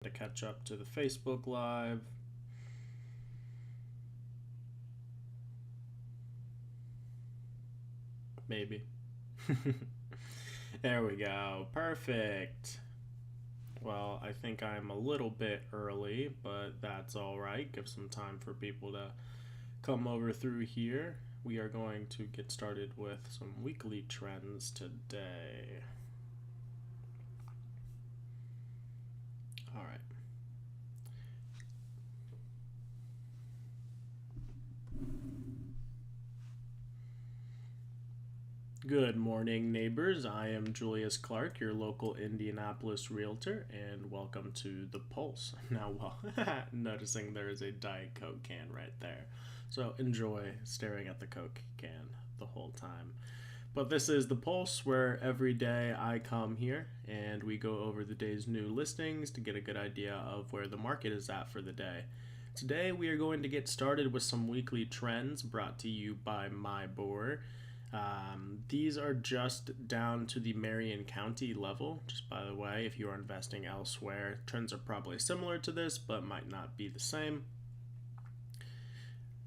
To catch up to the Facebook Live. Maybe. There we go. Perfect. Well, I think I'm a little bit early, but that's all right. Give some time for people to come over through here. We are going to get started with some weekly trends today. All right. Good morning, neighbors. I am Julius Clark, your local Indianapolis realtor, and welcome to The Pulse. Now, noticing there is a Diet Coke can right there. So enjoy staring at the Coke can the whole time. But this is The Pulse, where every day I come here and we go over the day's new listings to get a good idea of where the market is at for the day. Today, we are going to get started with some weekly trends brought to you by MyBoard. These are just down to the Marion County level. Just by the way, if you are investing elsewhere, trends are probably similar to this, but might not be the same.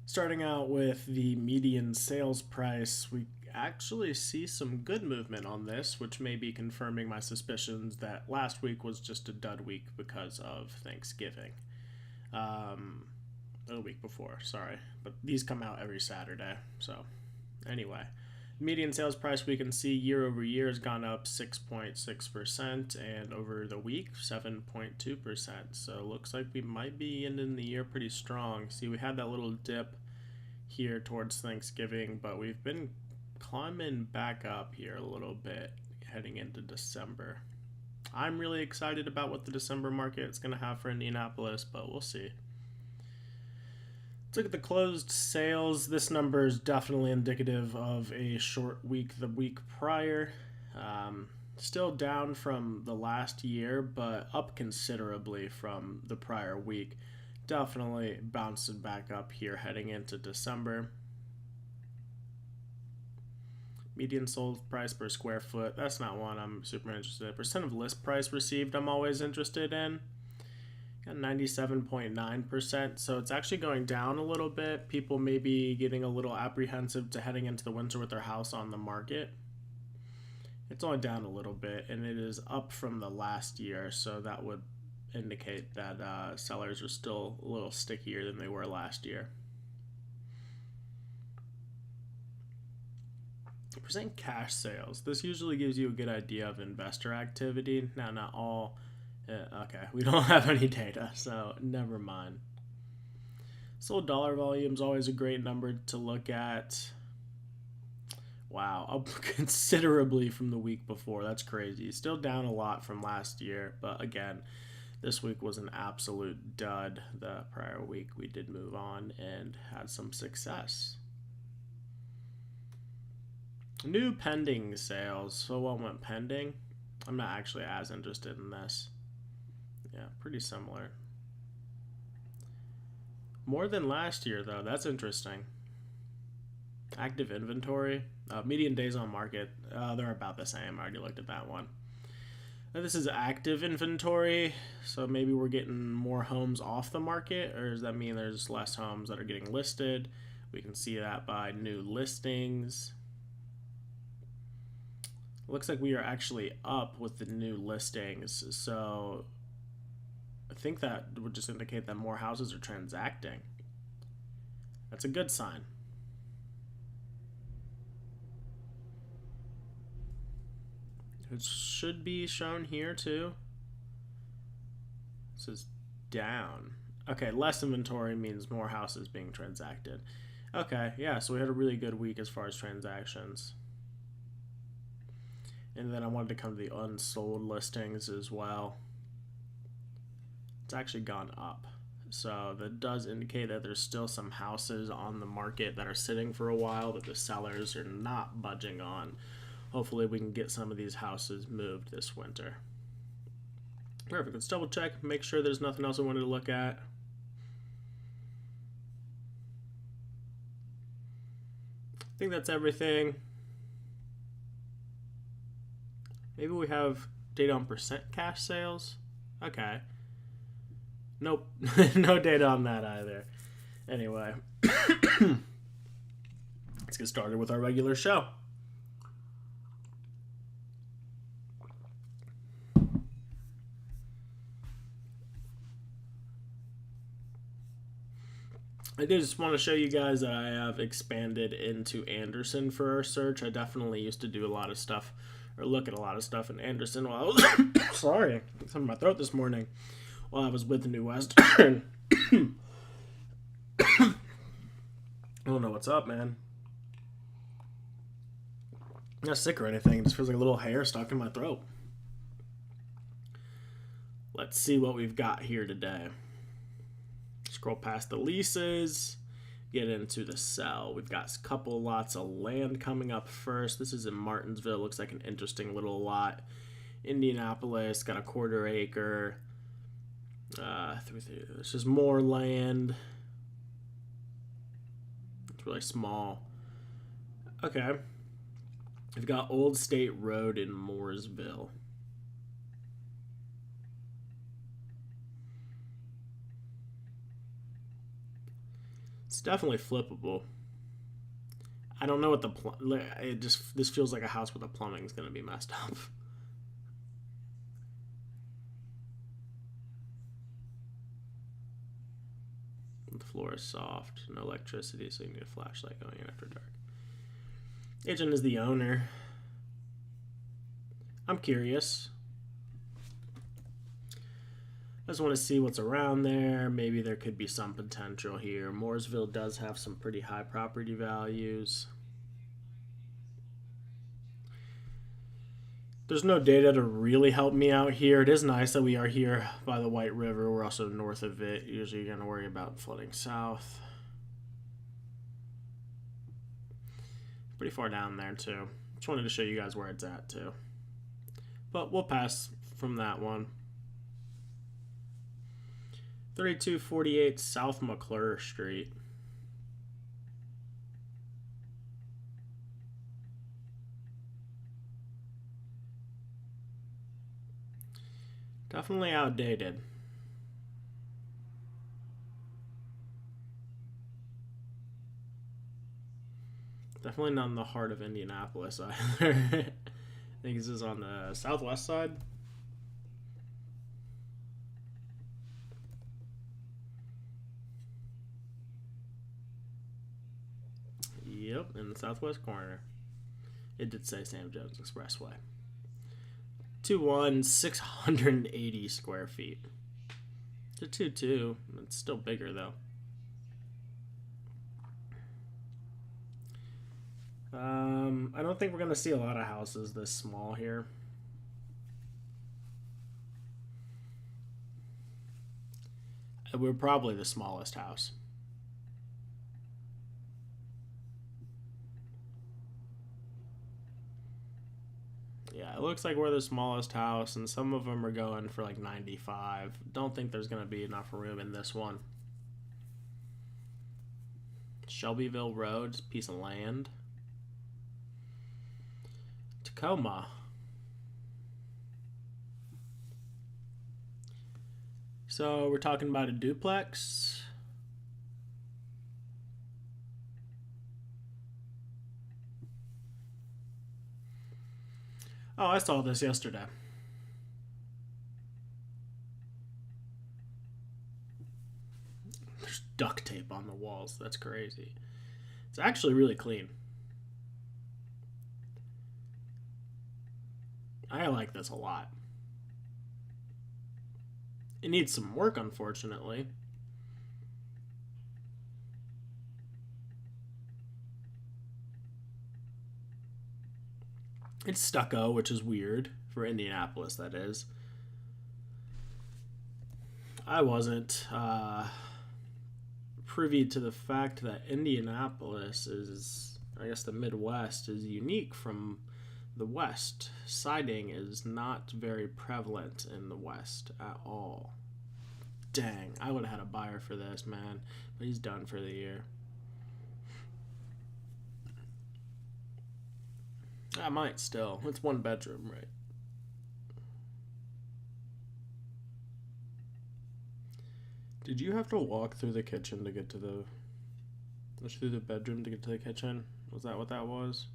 Starting out with the median sales price, we actually see some good movement on this, which may be confirming my suspicions that last week was just a dud week because of Thanksgiving. The week before, sorry. But these come out every Saturday, so anyway. Median sales price we can see year over year has gone up 6.6% and over the week 7.2%. So it looks like we might be ending the year pretty strong. See, we had that little dip here towards Thanksgiving, but we've been climbing back up here a little bit heading into December. I'm really excited about what the December market is going to have for Indianapolis, but we'll see. Let's look at the closed sales. This number is definitely indicative of a short week the week prior. Still down from the last year, but up considerably from the prior week. Definitely bouncing back up here heading into December. Median sold price per square foot. That's not one I'm super interested in. Percent of list price received I'm always interested in. Got 97.9%, so it's actually going down a little bit. People may be getting a little apprehensive to heading into the winter with their house on the market. It's only down a little bit, and it is up from the last year, so that would indicate that sellers are still a little stickier than they were last year. Percent cash sales. This usually gives you a good idea of investor activity. Now, not all. Okay, we don't have any data, so never mind. Sold dollar volume is always a great number to look at. Wow, up considerably from the week before. That's crazy. Still down a lot from last year, but again, this week was an absolute dud. The prior week we did move on and had some success. New pending sales. So what went pending? I'm not actually as interested in this. Yeah, pretty similar. More than last year, though. That's interesting. Active inventory. Median days on market. They're about the same. I already looked at that one. Now, this is active inventory, so maybe we're getting more homes off the market, or does that mean there's less homes that are getting listed? We can see that by new listings. Looks like we are actually up with the new listings, so I think that would just indicate that more houses are transacting. That's a good sign. It should be shown here too. It says down. Okay, less inventory means more houses being transacted. Okay, yeah, so we had a really good week as far as transactions. And then I wanted to come to the unsold listings as well. It's actually gone up. So that does indicate that there's still some houses on the market that are sitting for a while that the sellers are not budging on. Hopefully we can get some of these houses moved this winter. Perfect. Let's double check, make sure there's nothing else I wanted to look at. I think that's everything. Maybe we have data on percent cash sales. Okay. Nope. No data on that either. Anyway, let's get started with our regular show. I just want to show you guys that I have expanded into Anderson for our search. I definitely used to do a lot of stuff, or look at a lot of stuff in Anderson while I was sorry, something in my throat this morning, while I was with the New Western. I don't know what's up, man. I'm not sick or anything. It just feels like a little hair stuck in my throat. Let's see what we've got here today. Scroll past the leases, get into the sell. We've got a couple lots of land coming up first. This is in Martinsville. Looks like an interesting little lot. Indianapolis, got a 1/4 acre. This is more land. It's really small. Okay. We've got Old State Road in Mooresville. It's definitely flippable. I don't know what this feels like a house where the plumbing's going to be messed up. The floor is soft, no electricity, so you need a flashlight going in after dark. Agent is the owner. I'm curious. I just want to see what's around there. Maybe there could be some potential here. Mooresville does have some pretty high property values. There's no data to really help me out here. It is nice that we are here by the White River. We're also north of it. Usually you're going to worry about flooding south. Pretty far down there too. Just wanted to show you guys where it's at too. But we'll pass from that one. 3248 South McClure Street. Definitely outdated. Definitely not in the heart of Indianapolis either. I think this is on the southwest side. Yep, in the southwest corner. It did say Sam Jones Expressway. 680 square feet. It's a 2-2. It's still bigger though. I don't think we're going to see a lot of houses this small here. We're probably the smallest house. Yeah, it looks like we're the smallest house, and some of them are going for like 95. Don't think there's going to be enough room in this one. Shelbyville Road, piece of land. Tacoma. So we're talking about a duplex. Oh, I saw this yesterday. There's duct tape on the walls. That's crazy. It's actually really clean. I like this a lot. It needs some work, unfortunately. It's stucco, which is weird for Indianapolis, that is. I wasn't privy to the fact that Indianapolis is, I guess the Midwest, is unique from the West. Siding is not very prevalent in the West at all. Dang, I would have had a buyer for this, man. But he's done for the year. I might still. It's 1 bedroom, right? Did you have to walk through the kitchen to get to the... through the bedroom to get to the kitchen? Was that what that was?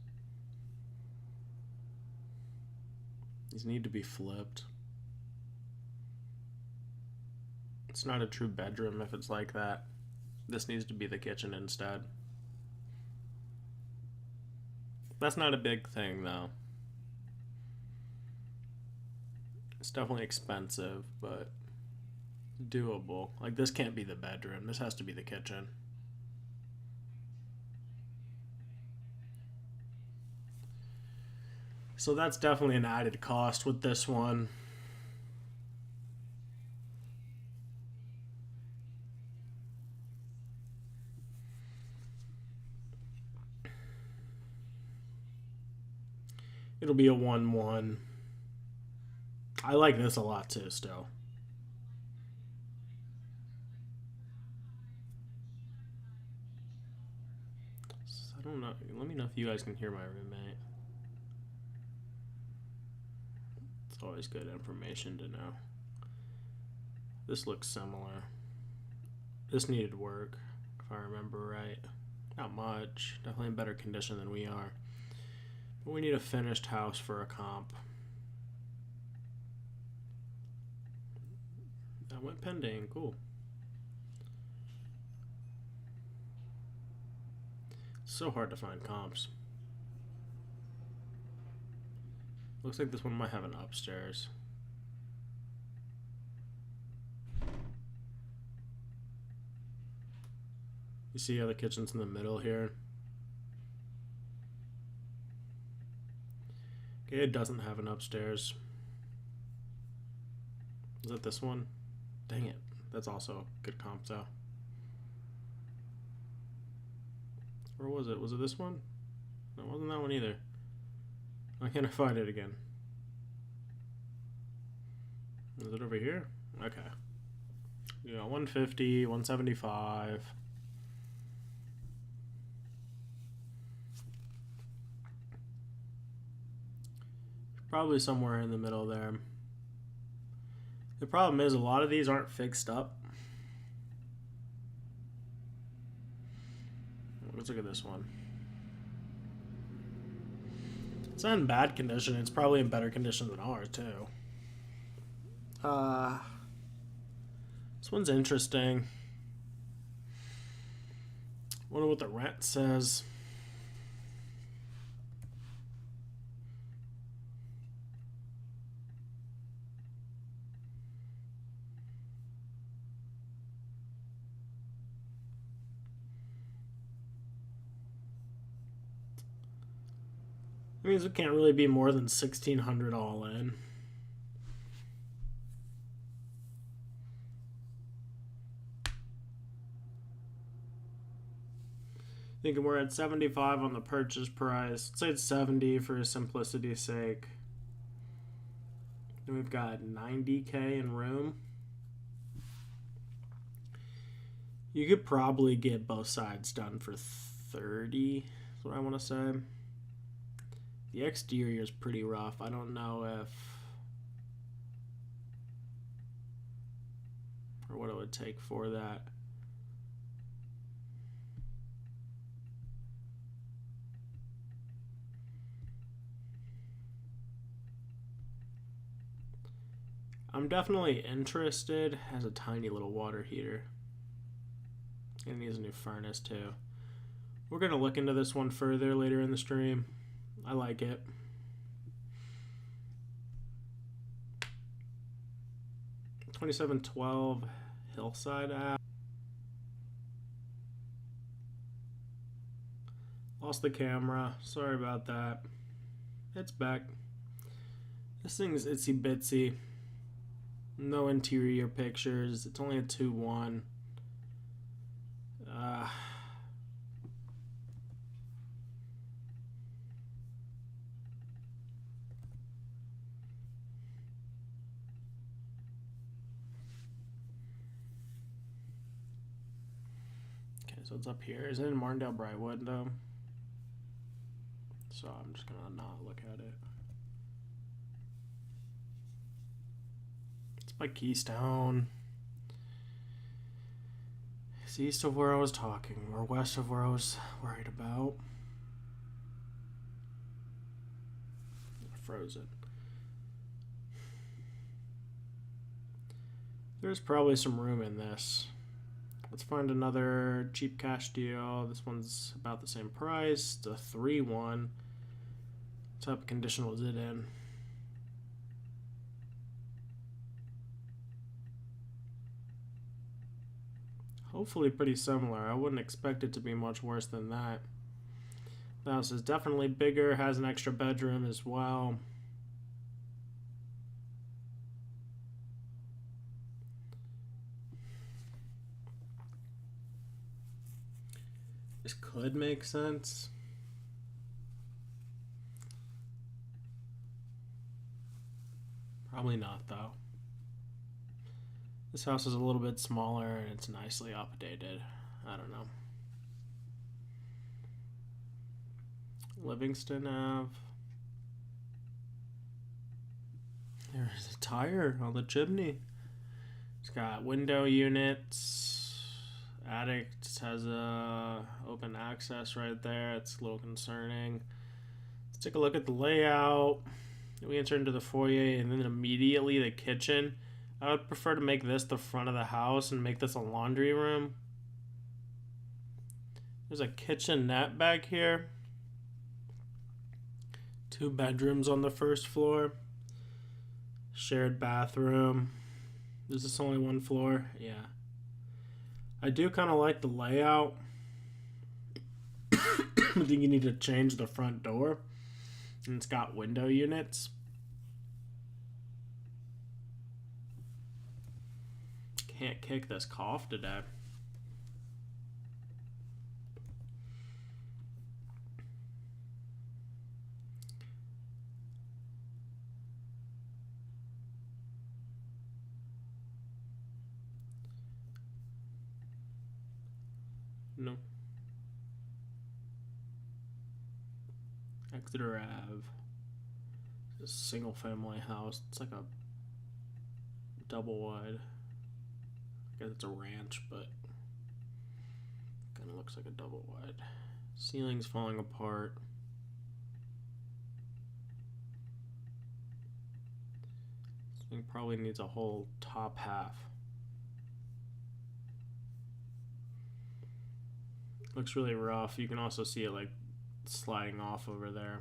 These need to be flipped. It's not a true bedroom if it's like that. This needs to be the kitchen instead. That's not a big thing, though. It's definitely expensive, but doable. Like, this can't be the bedroom. This has to be the kitchen. So that's definitely an added cost with this one. It'll be a 1-1. I like this a lot too, still. I don't know. Let me know if you guys can hear my roommate. It's always good information to know. This looks similar. This needed work, if I remember right. Not much. Definitely in better condition than we are. But we need a finished house for a comp. That went pending. Cool. So hard to find comps. Looks like this one might have an upstairs. You see how the kitchen's in the middle here? Okay, it doesn't have an upstairs. Is that this one? Dang it. That's also a good comp though. Or was it? Was it this one? No, it wasn't that one either. Why can't I find it again? Is it over here? Okay. Yeah, 150, 175. Probably somewhere in the middle there. The problem is a lot of these aren't fixed up. Let's look at this one. It's not in bad condition. It's probably in better condition than ours too. This one's interesting. Wonder what the rent says. That means it can't really be more than $1,600 all in. Thinking we're at 75 on the purchase price. Let's say it's 70 for simplicity's sake. Then we've got 90K in room. You could probably get both sides done for 30, is what I want to say. The exterior is pretty rough. I don't know if... or what it would take for that. I'm definitely interested. Has a tiny little water heater. And needs a new furnace too. We're going to look into this one further later in the stream. I like it. $2712 Hillside app. Lost the camera. Sorry about that. It's back. This thing's itsy bitsy. No interior pictures. It's only a 2-1. Okay, so it's up here. Is it in Martindale Brightwood though? So I'm just gonna not look at it. It's by Keystone. It's east of where I was talking, or west of where I was worried about. Frozen. There's probably some room in this. Let's find another cheap cash deal. This one's about the same price. It's a 3-1. What type of condition was it in? Hopefully pretty similar. I wouldn't expect it to be much worse than that. The house is definitely bigger, has an extra bedroom as well. This could make sense. Probably not, though. This house is a little bit smaller and it's nicely updated. I don't know. Livingston Ave. There's a tire on the chimney. It's got window units. Attic has a open access right there. It's a little concerning. Let's take a look at the layout. We enter into the foyer and then immediately the kitchen. I would prefer to make this the front of the house and make this a laundry room. There's a kitchenette back here. 2 bedrooms on the first floor. Shared bathroom. Is this only 1 floor? Yeah. I do kind of like the layout. I think you need to change the front door. And it's got window units. Can't kick this cough today. No. Exeter Ave. It's a single family house. It's like a double wide. I guess it's a ranch, but kind of looks like a double wide. Ceiling's falling apart. This thing probably needs a whole top half. Looks really rough. You can also see it like sliding off over there.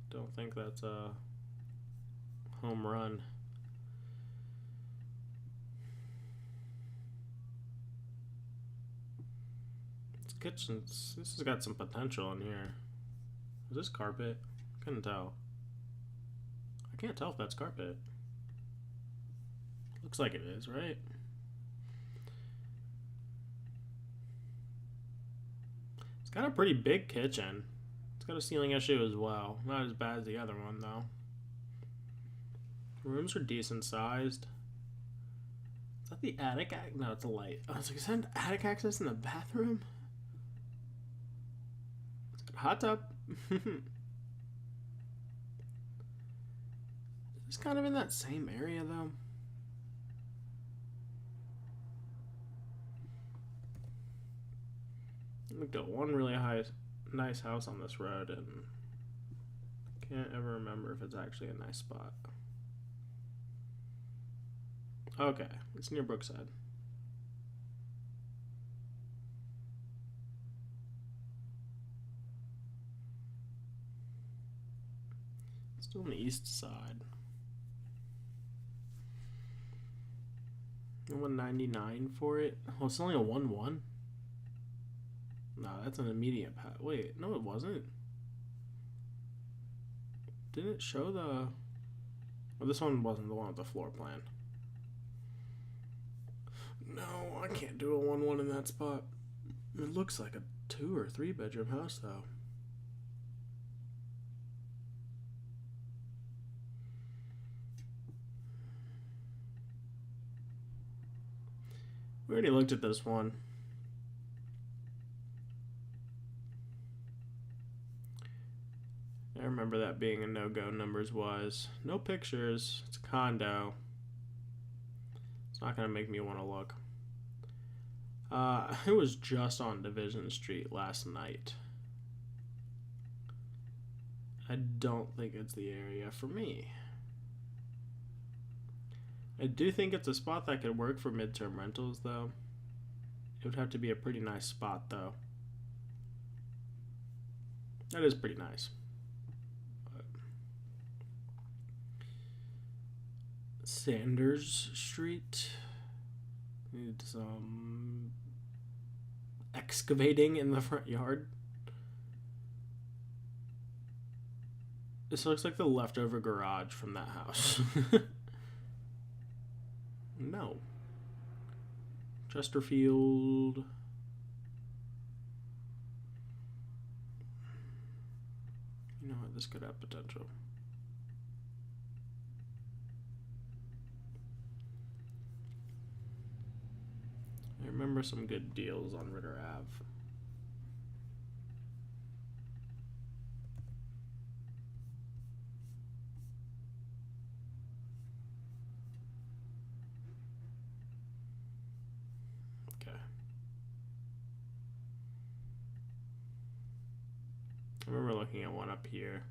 Don't think that's a home run. This kitchen's, this has got some potential in here. Is this carpet? Couldn't tell. I can't tell if that's carpet. Looks like it is, right? It's got a pretty big kitchen. It's got a ceiling issue as well. Not as bad as the other one, though. Rooms are decent sized. Is that the attic? No, it's a light. I was like, is that an attic access in the bathroom? It's got a hot tub. It's kind of in that same area, though. Looked at one really nice house on this road and can't ever remember if it's actually a nice spot. Okay, it's near Brookside. Still on the east side. 199 for it. Oh, it's only a 1-1. No, that's an immediate pass. Wait, no, it wasn't. Didn't it show the? Well, this one wasn't the one with the floor plan. No, I can't do a 1-1 in that spot. It looks like a 2 or 3 bedroom house, though. We already looked at this one. I remember that being a no-go numbers-wise. No pictures. It's a condo. It's not going to make me want to look. I was just on Division Street last night. I don't think it's the area for me. I do think it's a spot that could work for midterm rentals, though. It would have to be a pretty nice spot, though. That is pretty nice. But Sanders Street. Need some excavating in the front yard. This looks like the leftover garage from that house. No. Chesterfield. You know what? This could have potential. I remember some good deals on Ritter Ave. I remember looking at one up here.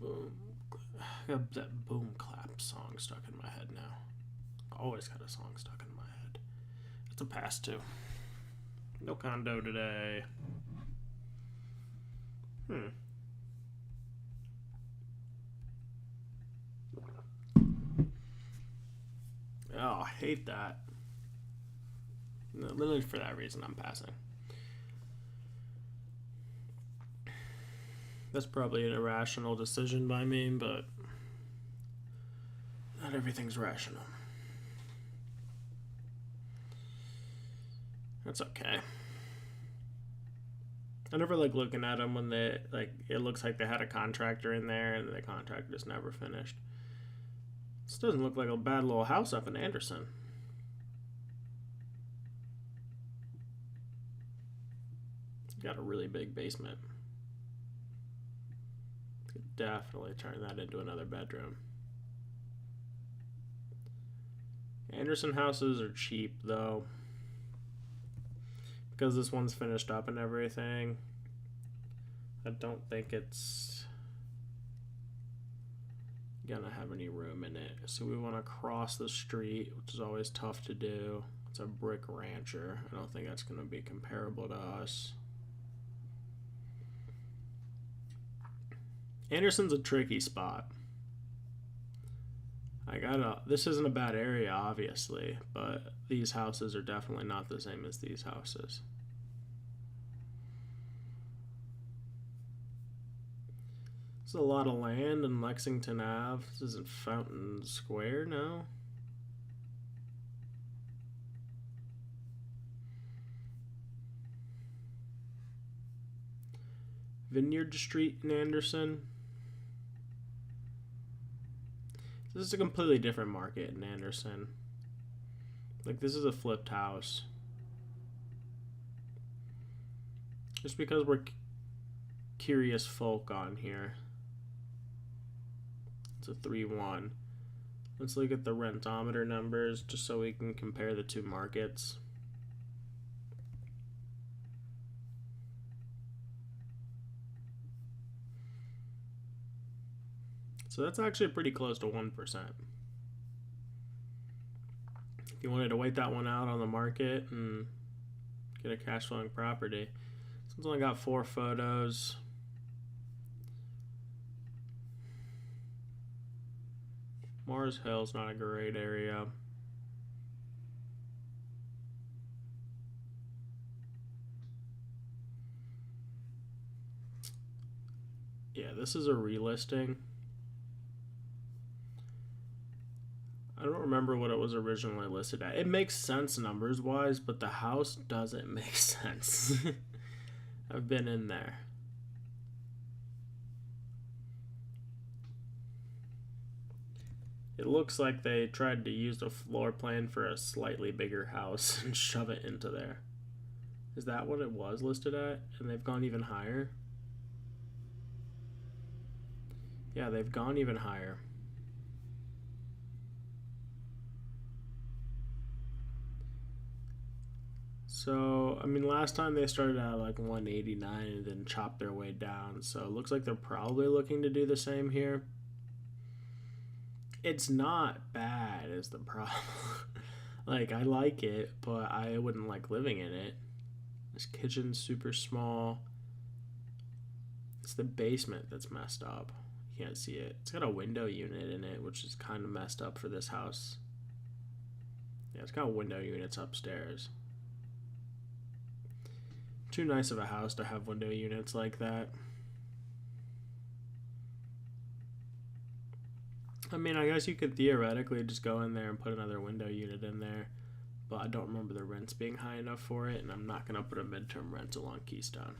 Boom. I got that boom clap song stuck in my head now. Always got a song stuck in my head. It's a pass too. No condo today. Oh, I hate that. No, literally for that reason, I'm passing. That's probably an irrational decision by me, but not everything's rational. That's okay. I never like looking at them when they, like, it looks like they had a contractor in there and the contractor just never finished. This doesn't look like a bad little house up in Anderson. Got a really big basement. Could definitely turn that into another bedroom. Anderson houses are cheap though. Because this one's finished up and everything. I don't think it's gonna have any room in it. So we want to cross the street, which is always tough to do. It's a brick rancher. I don't think that's gonna be comparable to us. Anderson's a tricky spot. This isn't a bad area, obviously, but these houses are definitely not the same as these houses. There's a lot of land in Lexington Ave. This isn't Fountain Square, no? Vineyard Street in Anderson. This is a completely different market in Anderson. Like, this is a flipped house. Just because we're curious folk on here. It's a 3-1. Let's look at the rentometer numbers just so we can compare the two markets. So that's actually pretty close to 1%. If you wanted to wait that one out on the market and get a cash flowing property. This one's only got 4 photos. Mars Hill's not a great area. Yeah, this is a relisting. I don't remember what it was originally listed at. It makes sense numbers wise, but the house doesn't make sense. I've been in there. It looks like they tried to use the floor plan for a slightly bigger house and shove it into there. Is that what it was listed at? And they've gone even higher? Yeah, they've gone even higher. So, I mean, last time they started at like 189 and then chopped their way down. So it looks like they're probably looking to do the same here. It's not bad is the problem. Like, I like it, but I wouldn't like living in it. This kitchen's super small. It's the basement that's messed up. You can't see it. It's got a window unit in it, which is kind of messed up for this house. Yeah, it's got window units upstairs. Too nice of a house to have window units like that. I mean, I guess you could theoretically just go in there and put another window unit in there, but I don't remember the rents being high enough for it, and I'm not going to put a midterm rental on Keystone.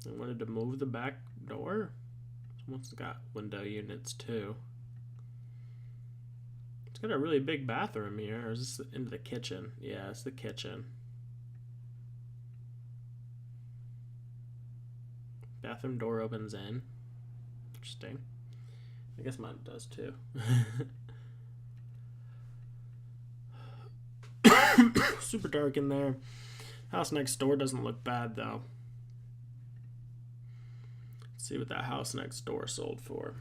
I wanted to move the back door. Someone's got window units too. It's got a really big bathroom here. Or is this into the kitchen? Yeah, it's the kitchen. Bathroom door opens in. Interesting. I guess mine does too. Super dark in there. House next door doesn't look bad though. Let's see what that house next door sold for.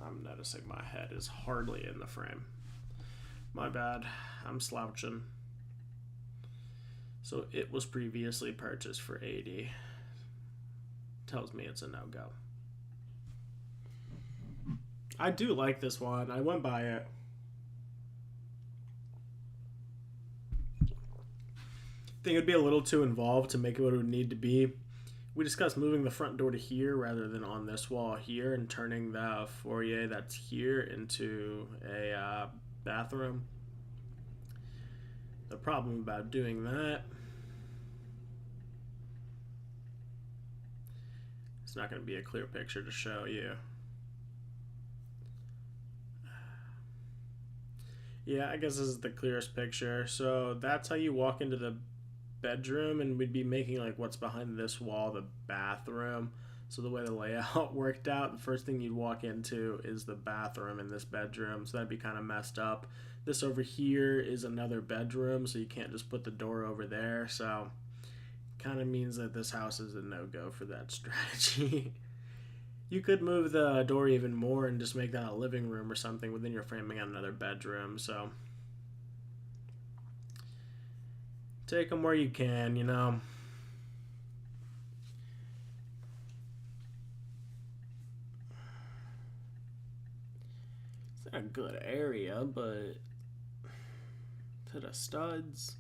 I'm noticing my head is hardly in the frame. My bad. I'm slouching. So it was previously purchased for 80. Tells me it's a no-go. I do like this one. I went by it. I think it'd be a little too involved to make it what it would need to be. We discussed moving the front door to here rather than on this wall here and turning the foyer that's here into a bathroom. The problem about doing that, it's not going to be a clear picture to show you. Yeah, I guess this is the clearest picture. So that's how you walk into the bedroom, and we'd be making like what's behind this wall the bathroom. So the way the layout worked out, the first thing you'd walk into is the bathroom in this bedroom, so that'd be kind of messed up. This over here is another bedroom, so you can't just put the door over there, so kind of means that this house is a no-go for that strategy. You could move the door even more and just make that a living room or something, but then you're framing out another bedroom, so take them where you can, you know. It's not a good area, but to the studs.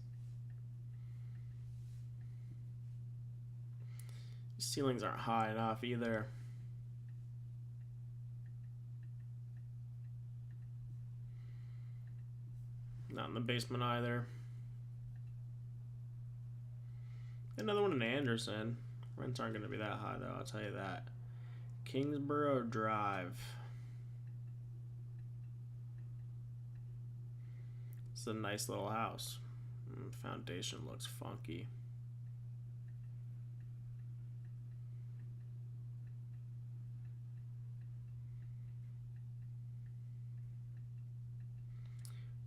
The ceilings aren't high enough either. Not in the basement either. Another one in Anderson. Rents aren't going to be that high, though, I'll tell you that. Kingsborough Drive. It's a nice little house. Foundation looks funky.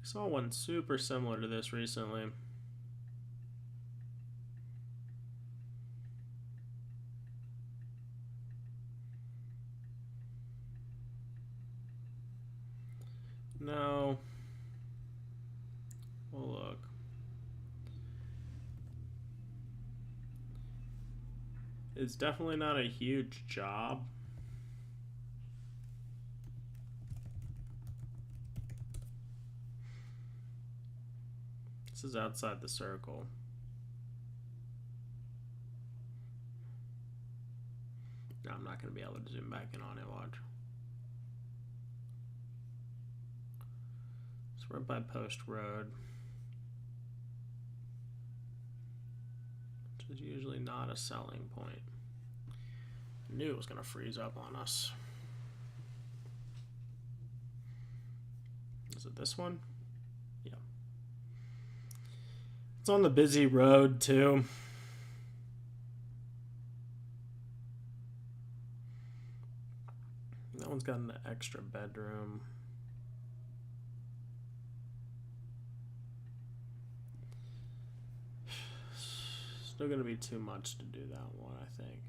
I saw one super similar to this recently. No. We'll look. It's definitely not a huge job. This is outside the circle. No, I'm not going to be able to zoom back in on it, watch. It's right by Post Road. which is usually not a selling point. I knew it was going to freeze up on us. Is it this one? Yeah. It's on the busy road, too. That one's got an extra bedroom. Still going to be too much to do that one, I think.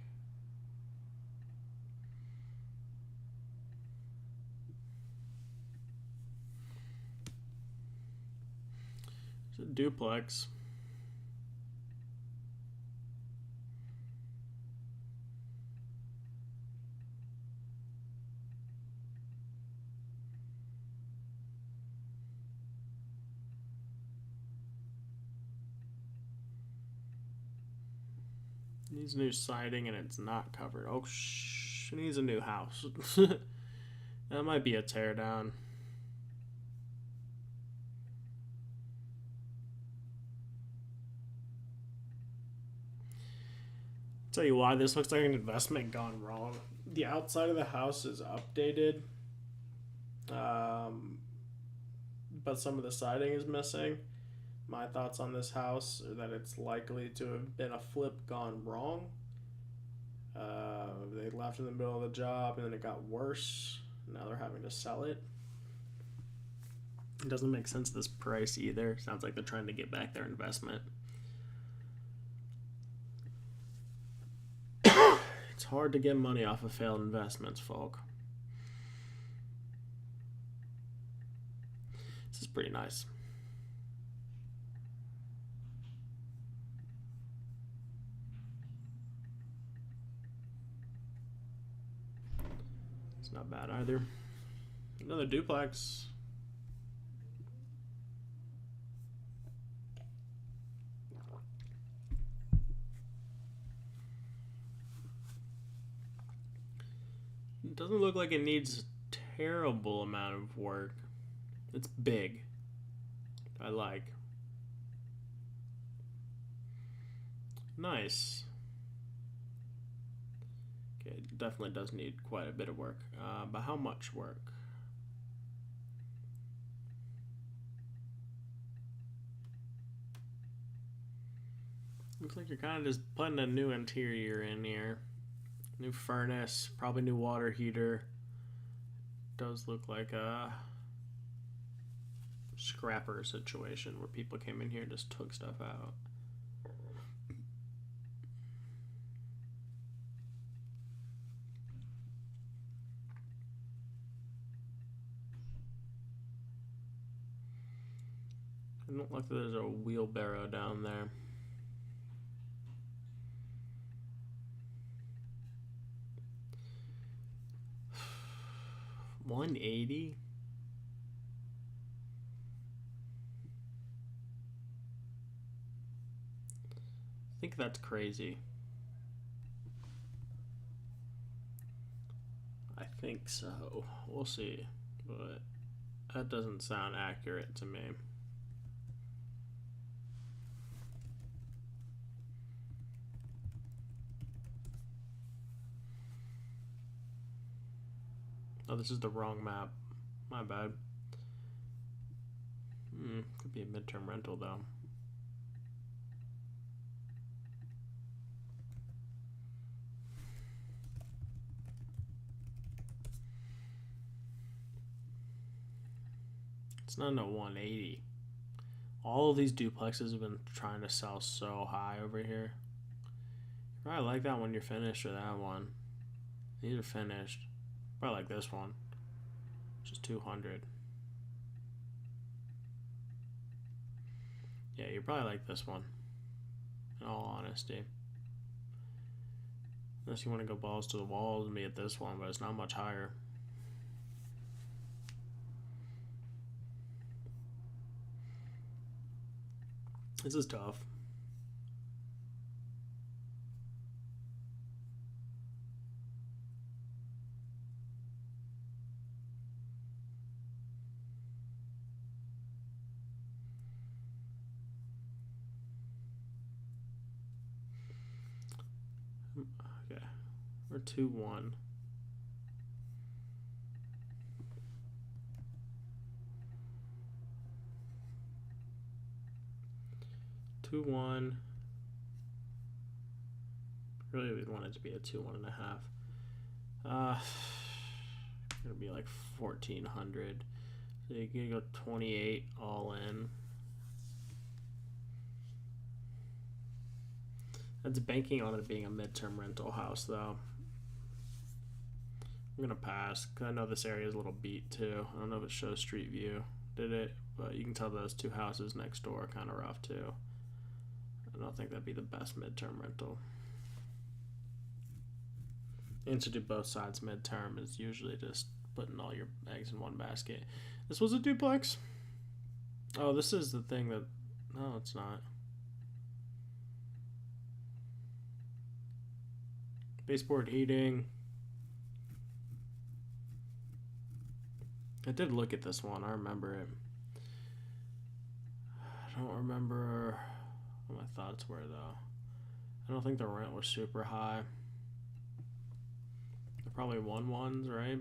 It's a duplex. Needs new siding and it's not covered. Oh, it needs a new house. That might be a teardown. Tell you why this looks like an investment gone wrong. The outside of the house is updated, but some of the siding is missing. My thoughts on this house are that it's likely to have been a flip gone wrong. They left in the middle of the job and then it got worse. Now they're having to sell it. It doesn't make sense this price either. Sounds like they're trying to get back their investment. It's hard to get money off of failed investments, folk. This is pretty nice. It's not bad either. Another duplex. It doesn't look like it needs a terrible amount of work. It's big. I like. Nice. Okay, it definitely does need quite a bit of work. But how much work? Looks like you're kind of just putting a new interior in here. New furnace, probably new water heater. Does look like a scrapper situation where people came in here and just took stuff out. It don't look like there's a wheelbarrow down there. $180? I think that's crazy. I think so. We'll see. But that doesn't sound accurate to me. Oh, this is the wrong map. My bad. Could be a midterm rental though. It's not a 180. All of these duplexes have been trying to sell so high over here. You probably like that one you're finished or that one. These are finished. Probably like this one, which is 200. Yeah, you probably like this one, in all honesty. Unless you want to go balls to the walls and be at this one, but it's not much higher. This is tough. Okay. Or 2-1. Really, we'd want it to be a 2-1.5. It'll be like 1,400. So you can go 28 all in. That's banking on it being a midterm rental house, though. I'm gonna pass because I know this area is a little beat too. I don't know if it shows Street View, did it? But you can tell those two houses next door are kind of rough too. I don't think that'd be the best midterm rental. And to do both sides midterm is usually just putting all your eggs in one basket. This was a duplex. Oh, this is the thing that. No, it's not. Baseboard heating. I did look at this one. I remember it. I don't remember what my thoughts were, though. I don't think the rent was super high. They're probably 1-1s, right?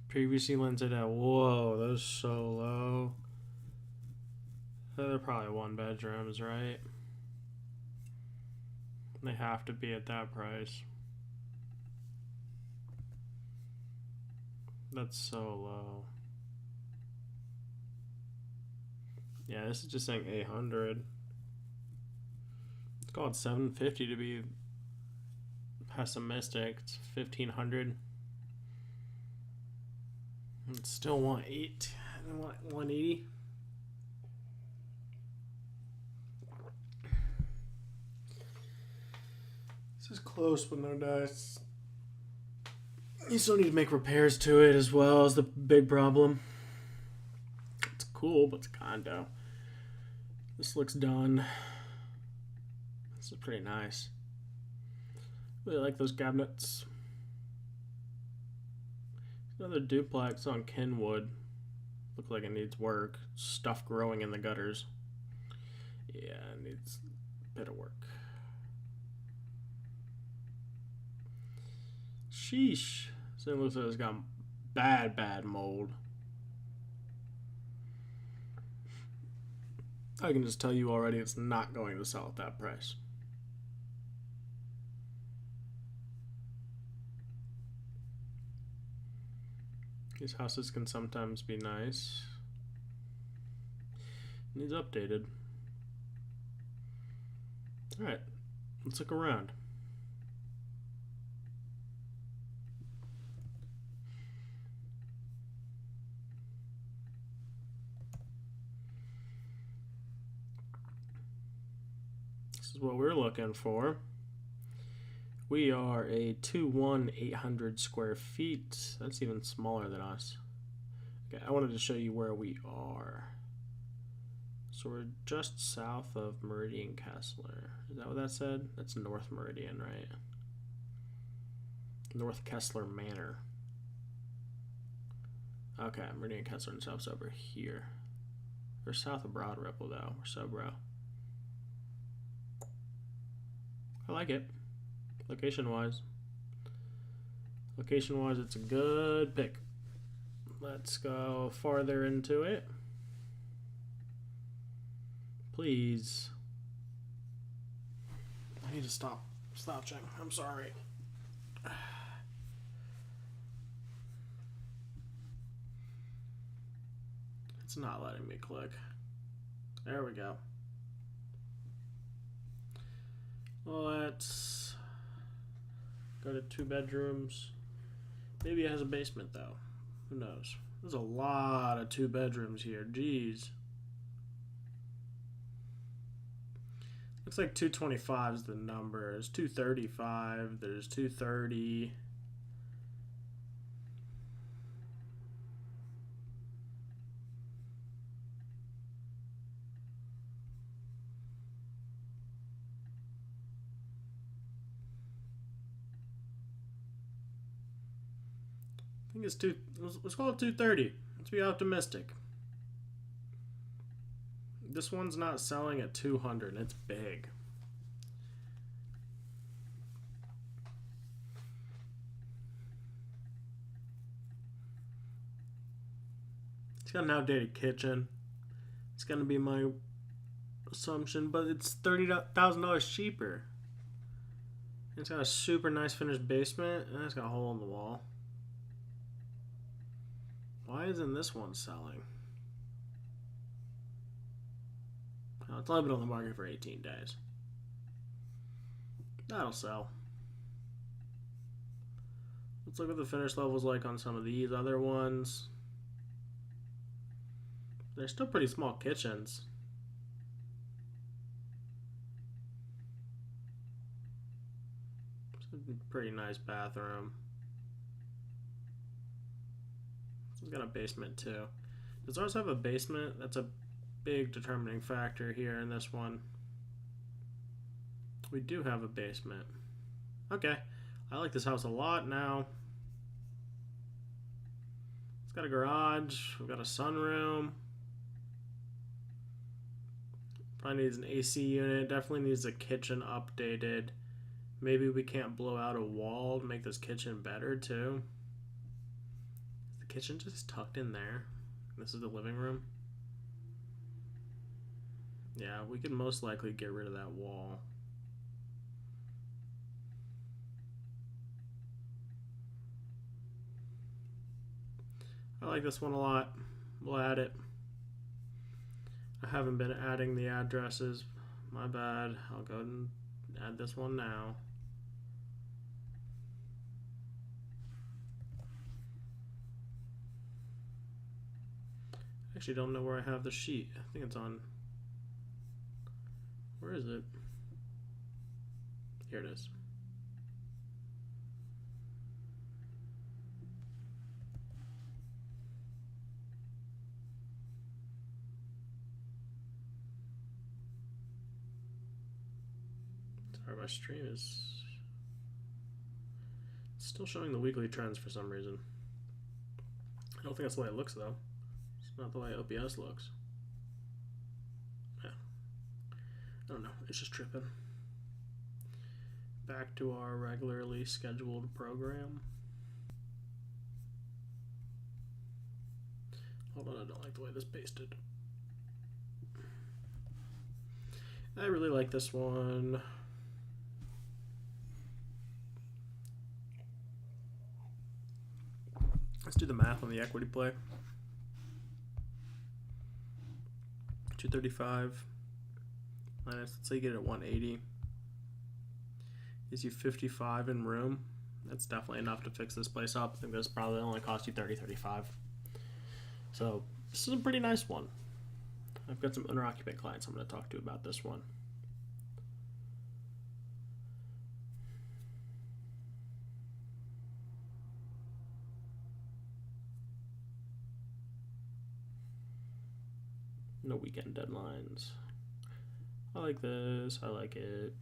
Previously rented at. Whoa, those so low. They're probably 1-bedrooms, right? They have to be at that price. That's so low. Yeah, this is just saying 800. It's called 750 to be pessimistic. It's 1,500. It's still 180. This is close, but no dice. You still need to make repairs to it as well as the big problem. It's cool, but it's a condo. This looks done. This is pretty nice. Really like those cabinets. Another duplex on Kenwood. Looks like it needs work. Stuff growing in the gutters. Yeah, it needs a bit of work. Sheesh. So it looks like it's got bad mold. I can just tell you already it's not going to sell at that price. These houses can sometimes be nice. Needs updated. Alright, let's look around. This is what we're looking for. We are a 2,800 square feet. That's even smaller than us. Okay, I wanted to show you where we are. So we're just south of Meridian Kessler. Is that what that said? That's North Meridian, right? North Kessler Manor. Okay, Meridian Kessler and South's over here. We're south of Broad Ripple, though. We're so bro. I like it. Location-wise, it's a good pick. Let's go farther into it. Please. I need to stop slouching. I'm sorry. It's not letting me click. There we go. Let's go to 2 bedrooms. Maybe it has a basement, though. Who knows? There's a lot of 2 bedrooms here. Jeez. Looks like 225 is the number. There's 235. There's 230. I think it's let's call it 230. Let's be optimistic. This one's not selling at 200. It's big. It's got an outdated kitchen. It's gonna be my assumption, but it's $30,000 cheaper. It's got a super nice finished basement, and it's got a hole in the wall. Why isn't this one selling? Oh, it's only been on the market for 18 days. That'll sell. Let's look what the finish level's like on some of these other ones. They're still pretty small kitchens. It's a pretty nice bathroom. It's got a basement too. Does ours have a basement? That's a big determining factor here in this one. We do have a basement. Okay, I like this house a lot now. It's got a garage. We've got a sunroom. Probably needs an AC unit. Definitely needs a kitchen updated. Maybe we can't blow out a wall to make this kitchen better too. Is the kitchen just tucked in there? This is the living room. Yeah, we could most likely get rid of that wall. I like this one a lot. We'll add it. I haven't been adding the addresses. My bad. I'll go ahead and add this one now. I actually don't know where I have the sheet. I think it's on... Where is it? Here it is. Sorry, my stream is still showing the weekly trends for some reason. I don't think that's the way it looks though. It's not the way OBS looks. Yeah. I don't know. It's just tripping. Back to our regularly scheduled program. Hold on, I don't like the way this pasted. I really like this one. Let's do the math on the equity play. 235 minus, let's say you get it at 180. Gives you 55 in room. That's definitely enough to fix this place up. I think this probably only cost you 35. So this is a pretty nice one. I've got some owner-occupant clients I'm going to talk to about this one. No weekend deadlines. I like this. I like it.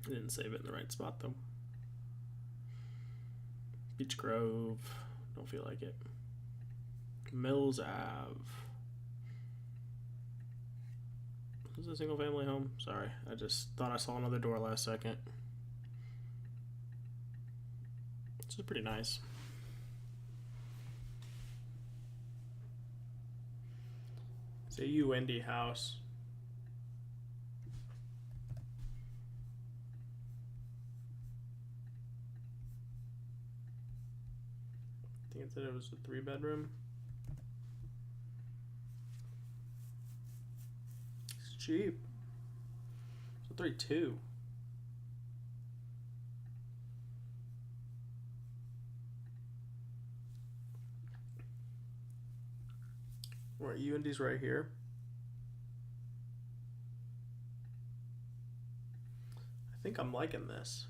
I didn't save it in the right spot though. Beach Grove. Don't feel like it. Mills Ave. Is this a single family home? Sorry, I just thought I saw another door last second. This is pretty nice. It's a UND house. I think it said it was a 3-bedroom. It's cheap. It's a 32. Where UND's right here. I think I'm liking this.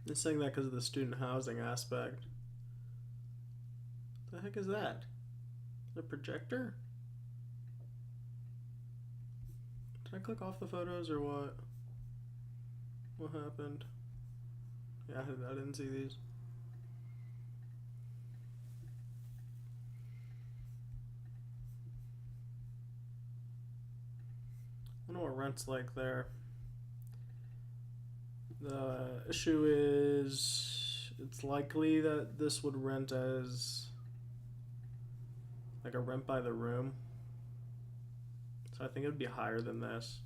Just saying that because of the student housing aspect. What the heck is that? The projector? Can I click off the photos or what? What happened? Yeah, I didn't see these. I don't know what rent's like there. The issue is it's likely that this would rent as like a rent by the room. So I think it would be higher than this.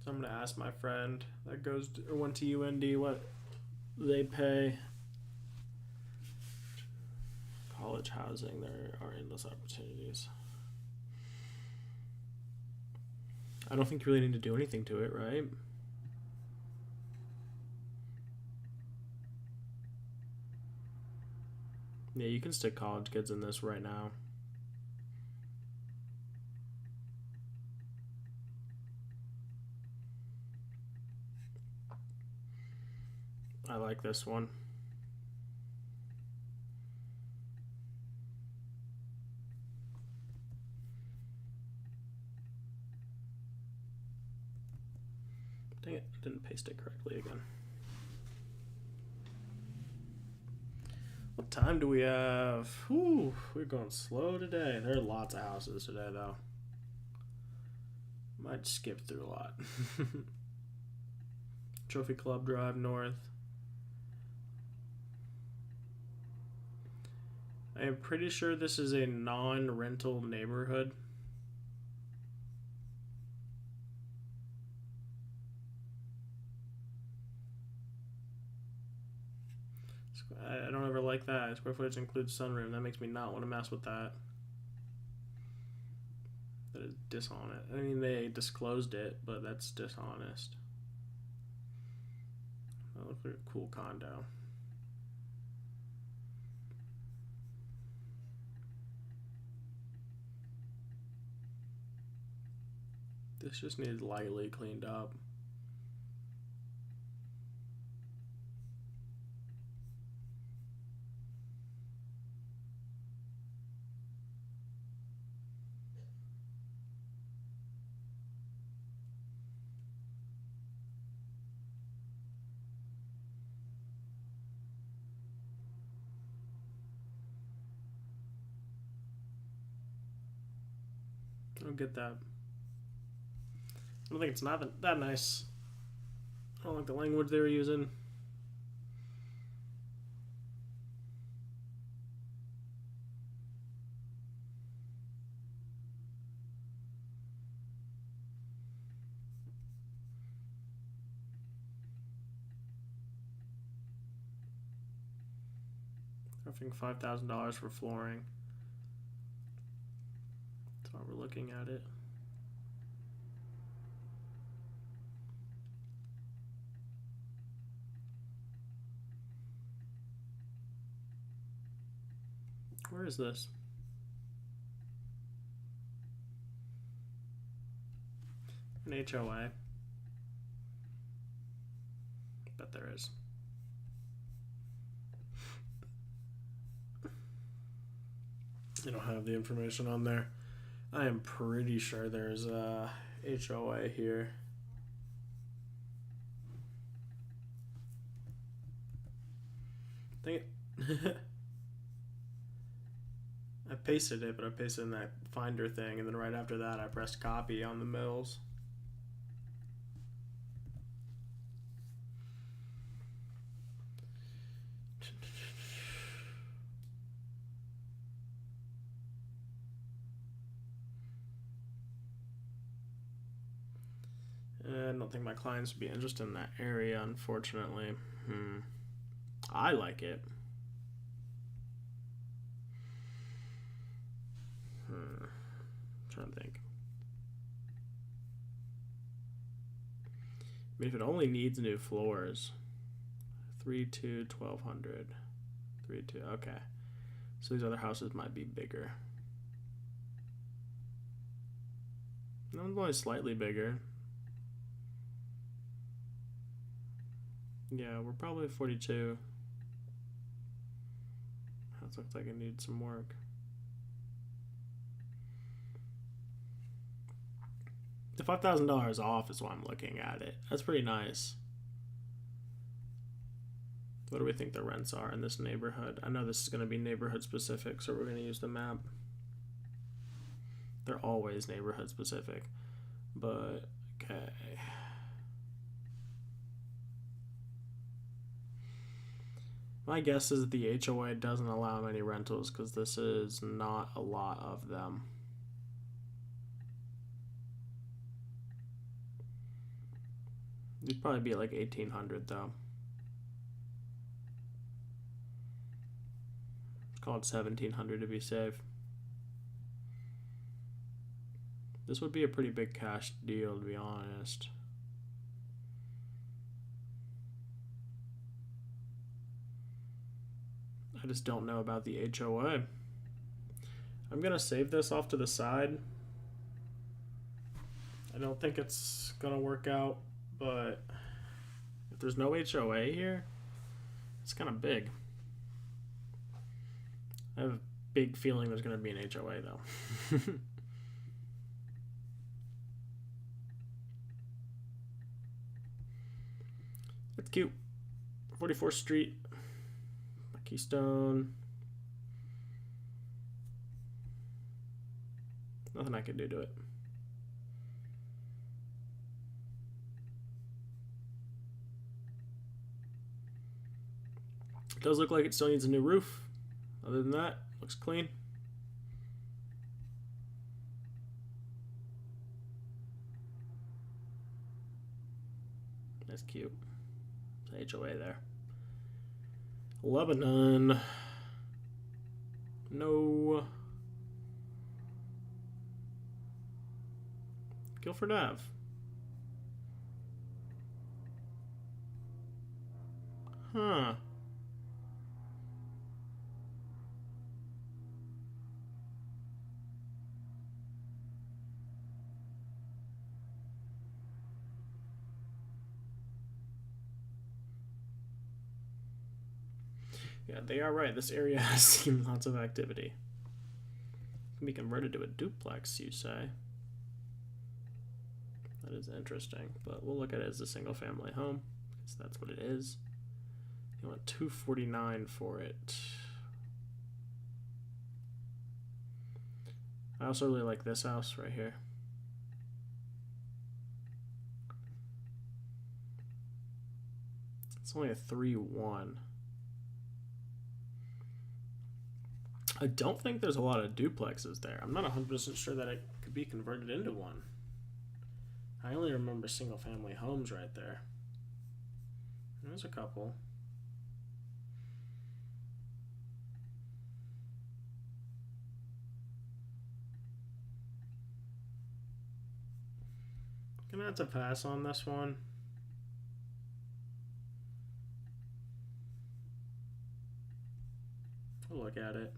So I'm gonna ask my friend that went to UND what they pay. College housing, there are endless opportunities. I don't think you really need to do anything to it, right? Yeah, you can stick college kids in this right now. I like this one. Dang it, I didn't paste it correctly again. What time do we have? Whew, we're going slow today. There are lots of houses today, though. Might skip through a lot. Trophy Club Drive North. I am pretty sure this is a non-rental neighborhood. I don't ever like that. Square footage includes sunroom. That makes me not want to mess with that. That is dishonest. I mean, they disclosed it, but that's dishonest. That looks like a cool condo. This just needs lightly cleaned up. I don't get that. I don't think it's not that nice. I don't like the language they were using. I think $5,000 for flooring. That's why we're looking at it. Where is this? An HOA. Bet there is. They don't have the information on there. I am pretty sure there's a HOA here. Dang it. I pasted it, but I pasted in that Finder thing, and then right after that I pressed copy on the Mills. I don't think my clients would be interested in that area, unfortunately. I like it. I'm trying to think. I mean, if it only needs new floors, 3-2, 1,200. 3-2, okay. So these other houses might be bigger. No, only slightly bigger. Yeah, we're probably at 42. House looks like it needs some work. The $5,000 off is why I'm looking at it. That's pretty nice. What do we think the rents are in this neighborhood? I know this is going to be neighborhood specific, so we're going to use the map. They're always neighborhood specific, but okay. My guess is the HOA doesn't allow many rentals because this is not a lot of them. You'd probably be at like 1,800 though. Let's call it 1,700 to be safe. This would be a pretty big cash deal, to be honest. I just don't know about the HOA. I'm gonna save this off to the side. I don't think it's gonna work out, but if there's no HOA here, it's kind of big. I have a big feeling there's gonna be an HOA though. That's cute. 44th Street. Keystone. Nothing I can do to it. It does look like it still needs a new roof. Other than that, looks clean. That's cute. It's HOA there. Lebanon. No. Guilford Ave. Huh. Yeah, they are right. This area has seen lots of activity. It can be converted to a duplex, you say. That is interesting, but we'll look at it as a single family home, because that's what it is. You want $249 for it. I also really like this house right here. It's only a 3-1. I don't think there's a lot of duplexes there. I'm not 100% sure that it could be converted into one. I only remember single family homes right there. There's a couple. Gonna have to pass on this one. We'll look at it.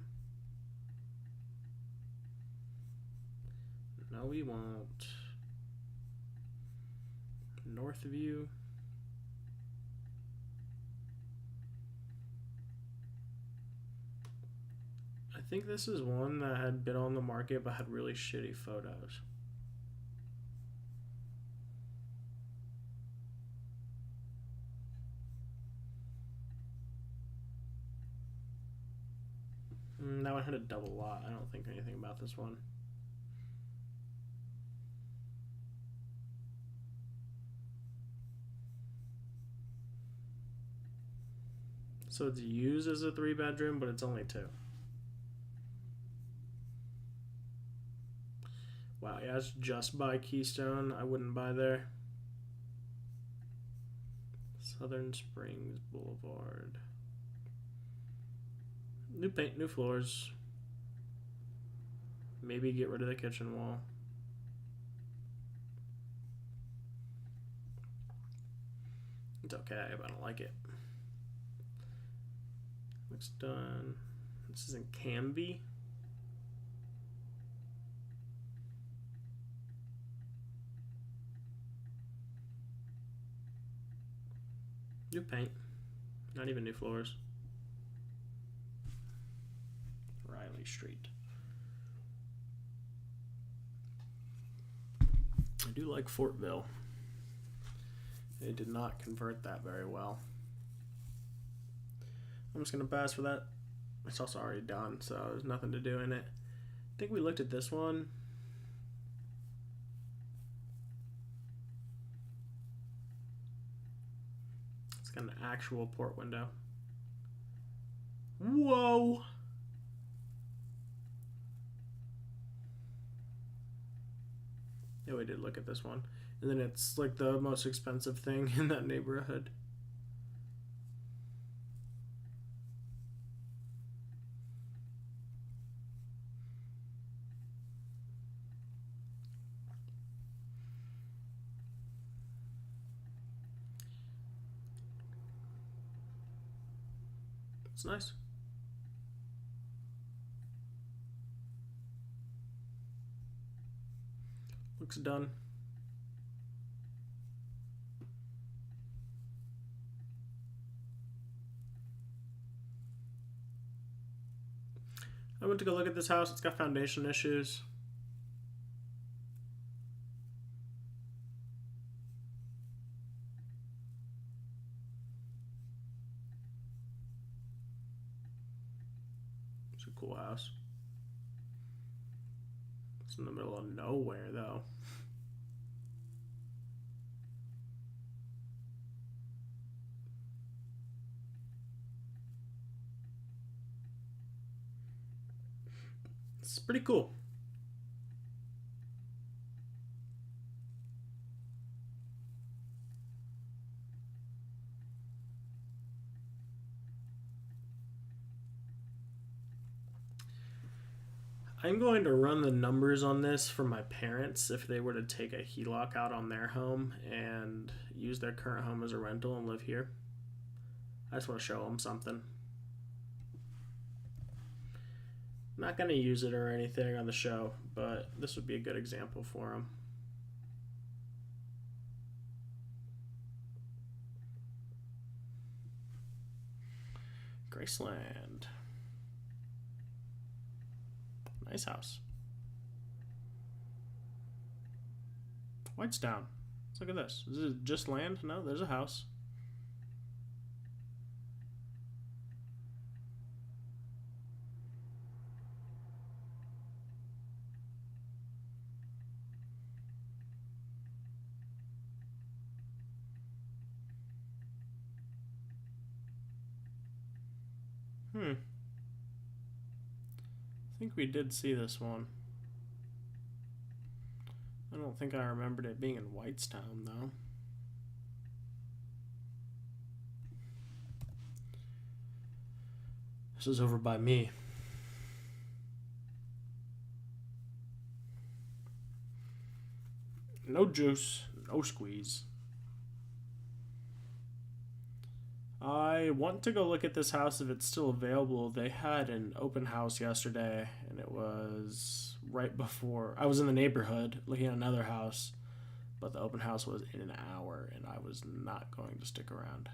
No, we won't. Northview. I think this is one that had been on the market but had really shitty photos. That one had a double lot. I don't think anything about this one. So it's used as a 3-bedroom, but it's only 2. Wow, yeah, it's just by Keystone. I wouldn't buy there. Southern Springs Boulevard. New paint, new floors. Maybe get rid of the kitchen wall. It's okay, but I don't like it. Looks done. This is in Canby. New paint. Not even new floors. Riley Street. I do like Fortville. They did not convert that very well. I'm just going to pass for that. It's also already done, so there's nothing to do in it. I think we looked at this one. It's got an actual port window. Whoa! Yeah, we did look at this one. And then it's like the most expensive thing in that neighborhood. It's nice. Looks done. I went to go look at this house. It's got foundation issues. It's a cool house. It's in the middle of nowhere, though. It's pretty cool. I'm going to run the numbers on this for my parents if they were to take a HELOC out on their home and use their current home as a rental and live here. I just want to show them something. I'm not going to use it or anything on the show, but this would be a good example for them. Graceland. Nice house. Whitestown. Let's look at this. Is it just land? No, there's a house. I think we did see this one. I don't think I remembered it being in Whitestown, though. This is over by me. No juice, no squeeze. I want to go look at this house if it's still available. They had an open house yesterday, and it was right before I was in the neighborhood looking at another house, but the open house was in an hour, and I was not going to stick around.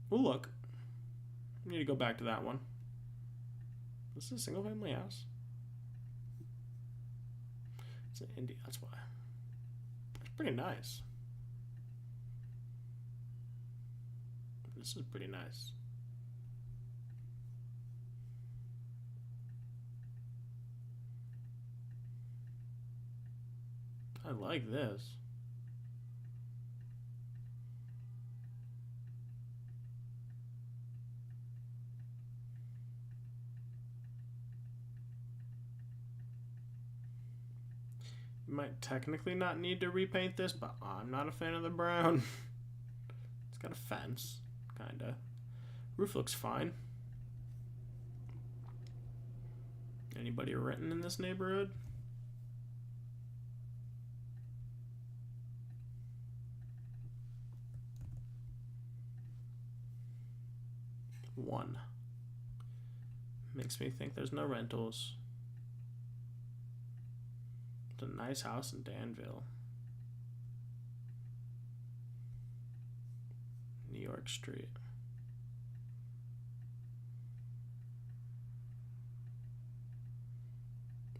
Well, look. I need to go back to that one. This is a single family house. It's in India, that's why. It's pretty nice. This is pretty nice. I like this. You might technically not need to repaint this, but I'm not a fan of the brown. It's got a fence, kinda. Roof looks fine. Anybody renting in this neighborhood? One. Makes me think there's no rentals. It's a nice house in Danville. New York Street.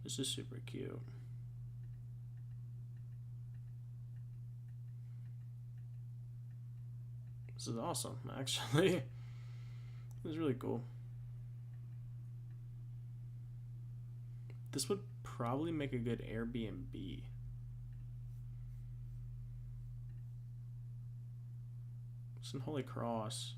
This is super cute. This is awesome, actually. This is really cool. This would probably make a good Airbnb. It's in Holy Cross.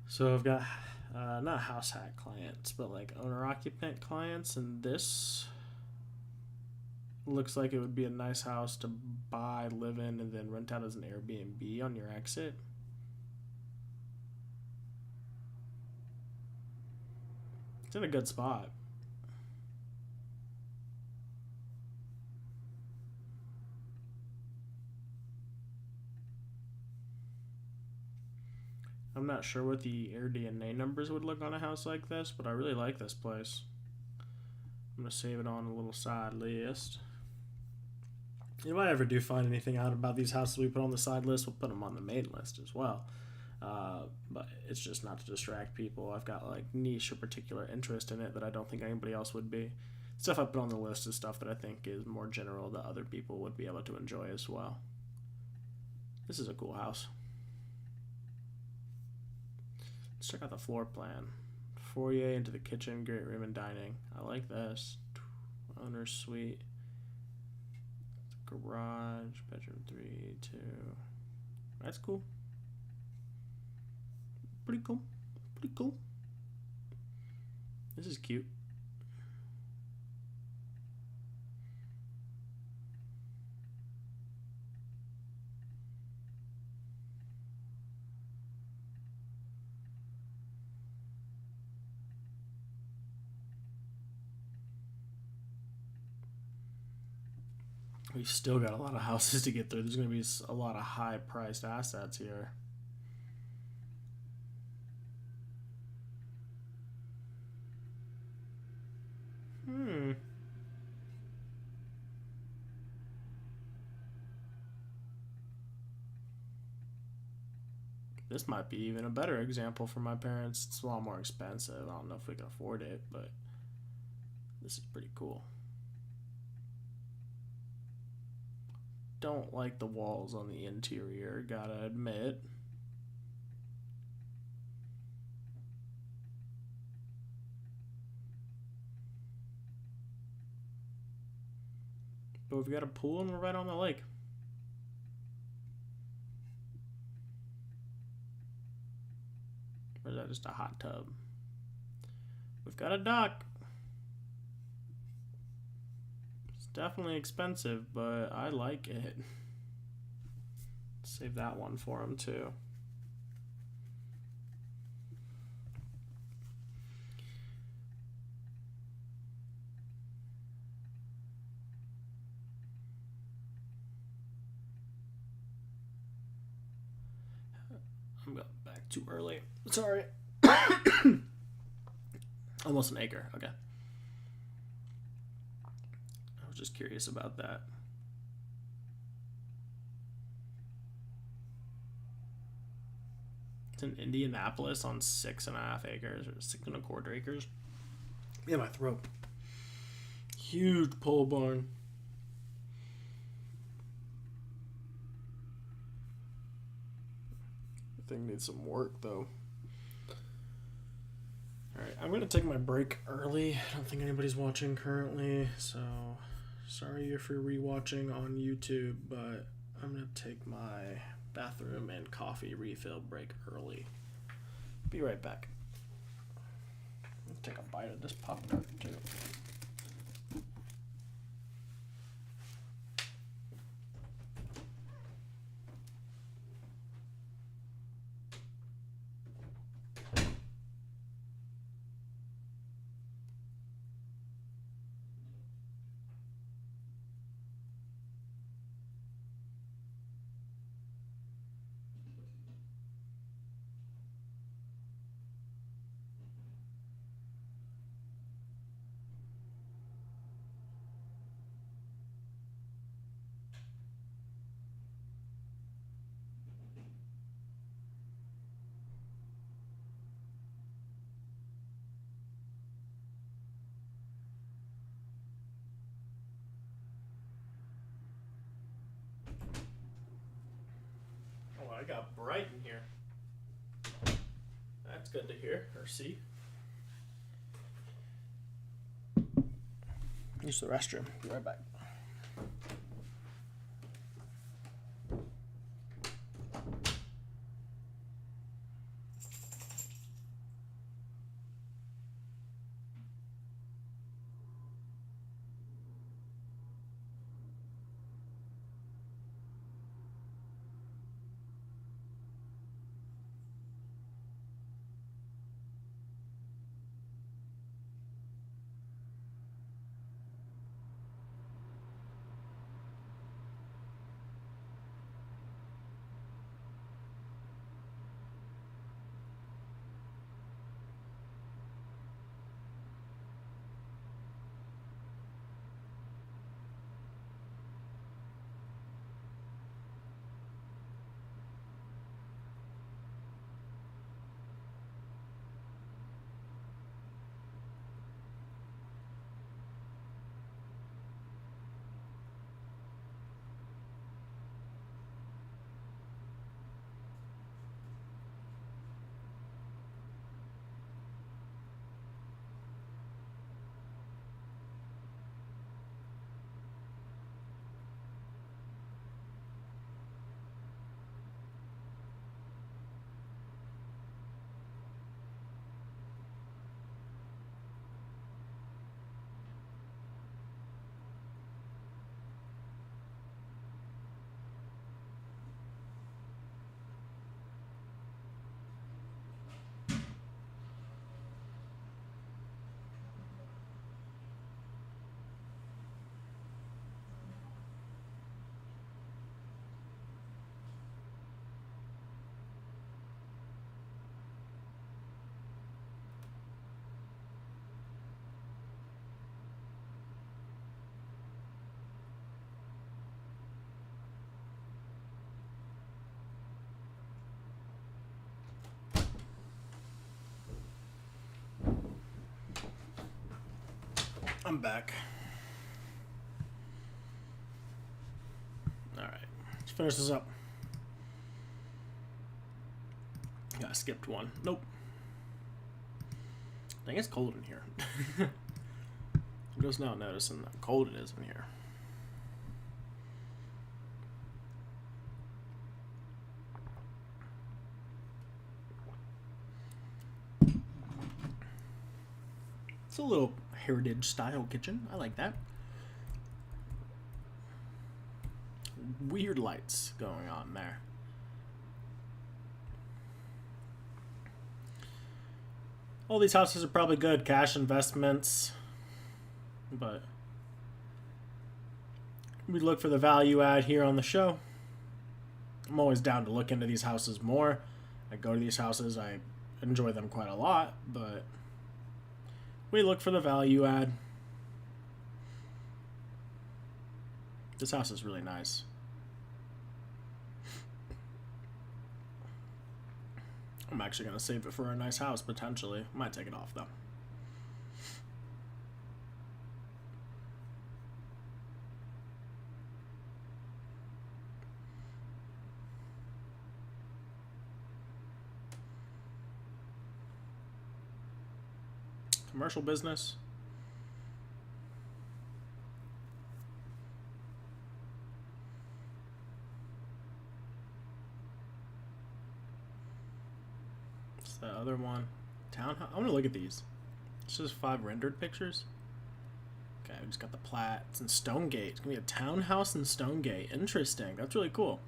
So I've got not house hack clients, but like owner occupant clients, and this looks like it would be a nice house to buy, live in, and then rent out as an Airbnb on your exit. It's in a good spot. I'm not sure what the AirDNA numbers would look on a house like this, but I really like this place. I'm going to save it on a little side list. If I ever do find anything out about these houses we put on the side list, we'll put them on the main list as well. But it's just not to distract people. I've got like niche or particular interest in it that I don't think anybody else would be. Stuff I put on the list is stuff that I think is more general that other people would be able to enjoy as well. This is a cool house. Let's check out the floor plan. Foyer into the kitchen, great room and dining. I like this. Owner's suite. Garage, bedroom 3, 2. That's cool. Pretty cool. Pretty cool. This is cute. We've still got a lot of houses to get through. There's going to be a lot of high-priced assets here. This might be even a better example for my parents. It's a lot more expensive. I don't know if we can afford it, but this is pretty cool. Don't like the walls on the interior, gotta admit. But we've got a pool and we're right on the lake. Or is that just a hot tub? We've got a dock. It's definitely expensive, but I like it. Save that one for him too. I'm going back too early. Sorry. Almost an acre. Okay. I was just curious about that. It's in Indianapolis on 6.5 acres or 6.25 acres. Yeah, my throat. Huge pole barn. Thing needs some work though. Alright, I'm gonna take my break early. I don't think anybody's watching currently, so sorry if you're rewatching on YouTube, but I'm gonna take my bathroom and coffee refill break early. Be right back. Let's take a bite of this Pop-Tart too. it got bright in here. That's good to hear or see. Use the restroom. Be right back. I'm back. Alright, let's finish this up. Yeah, I skipped one. Nope. Dang, it's cold in here. I'm just now noticing how cold it is in here. It's a little heritage style kitchen. I like that. Weird lights going on there. All these houses are probably good cash investments, but we look for the value add here on the show. I'm always down to look into these houses more. I go to these houses, I enjoy them quite a lot, but we look for the value add. This house is really nice. I'm actually going to save it for a nice house, potentially. Might take it off, though. Commercial business. What's the other one? Townhouse. I want to look at these. It's just 5 rendered pictures. Okay, we just got the plat. It's in Stonegate. It's gonna be a townhouse in Stonegate. Interesting. That's really cool.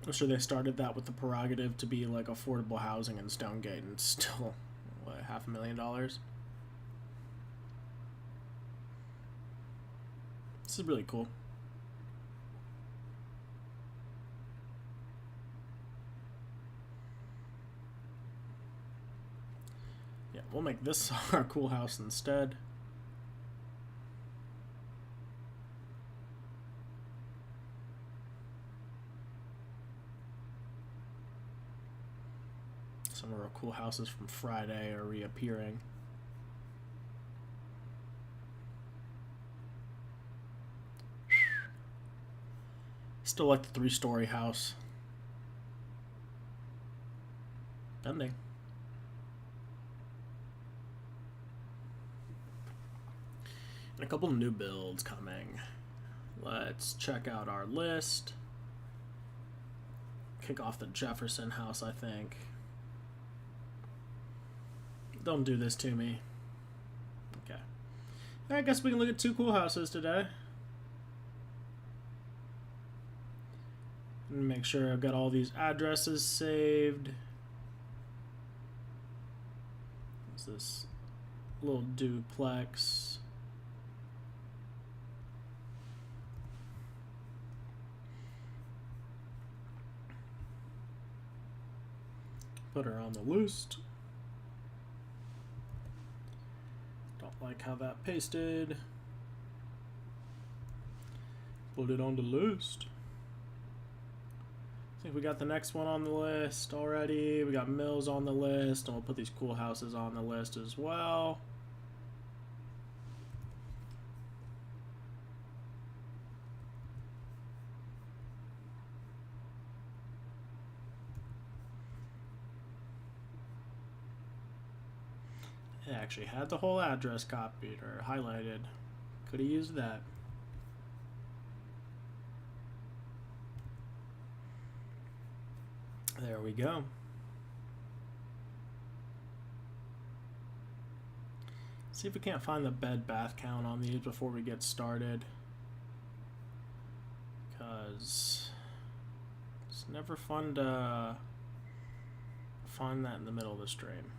I'm sure they started that with the prerogative to be like affordable housing in Stonegate, and it's still, what, $500,000? This is really cool. Yeah, we'll make this our cool house instead. Some of our cool houses from Friday are reappearing. Still like the 3-story house. Pending. And a couple new builds coming. Let's check out our list. Kick off the Jefferson house, I think. Don't do this to me. Okay. I guess we can look at 2 cool houses today. And make sure I've got all these addresses saved. What's this little duplex? Put her on the list. Don't like how that pasted. Put it on the list. I think we got the next one on the list already. We got Mills on the list, and we'll put these cool houses on the list as well. It actually had the whole address copied or highlighted. Could have used that. There we go. See if we can't find the bed bath count on these before we get started. Because it's never fun to find that in the middle of the stream.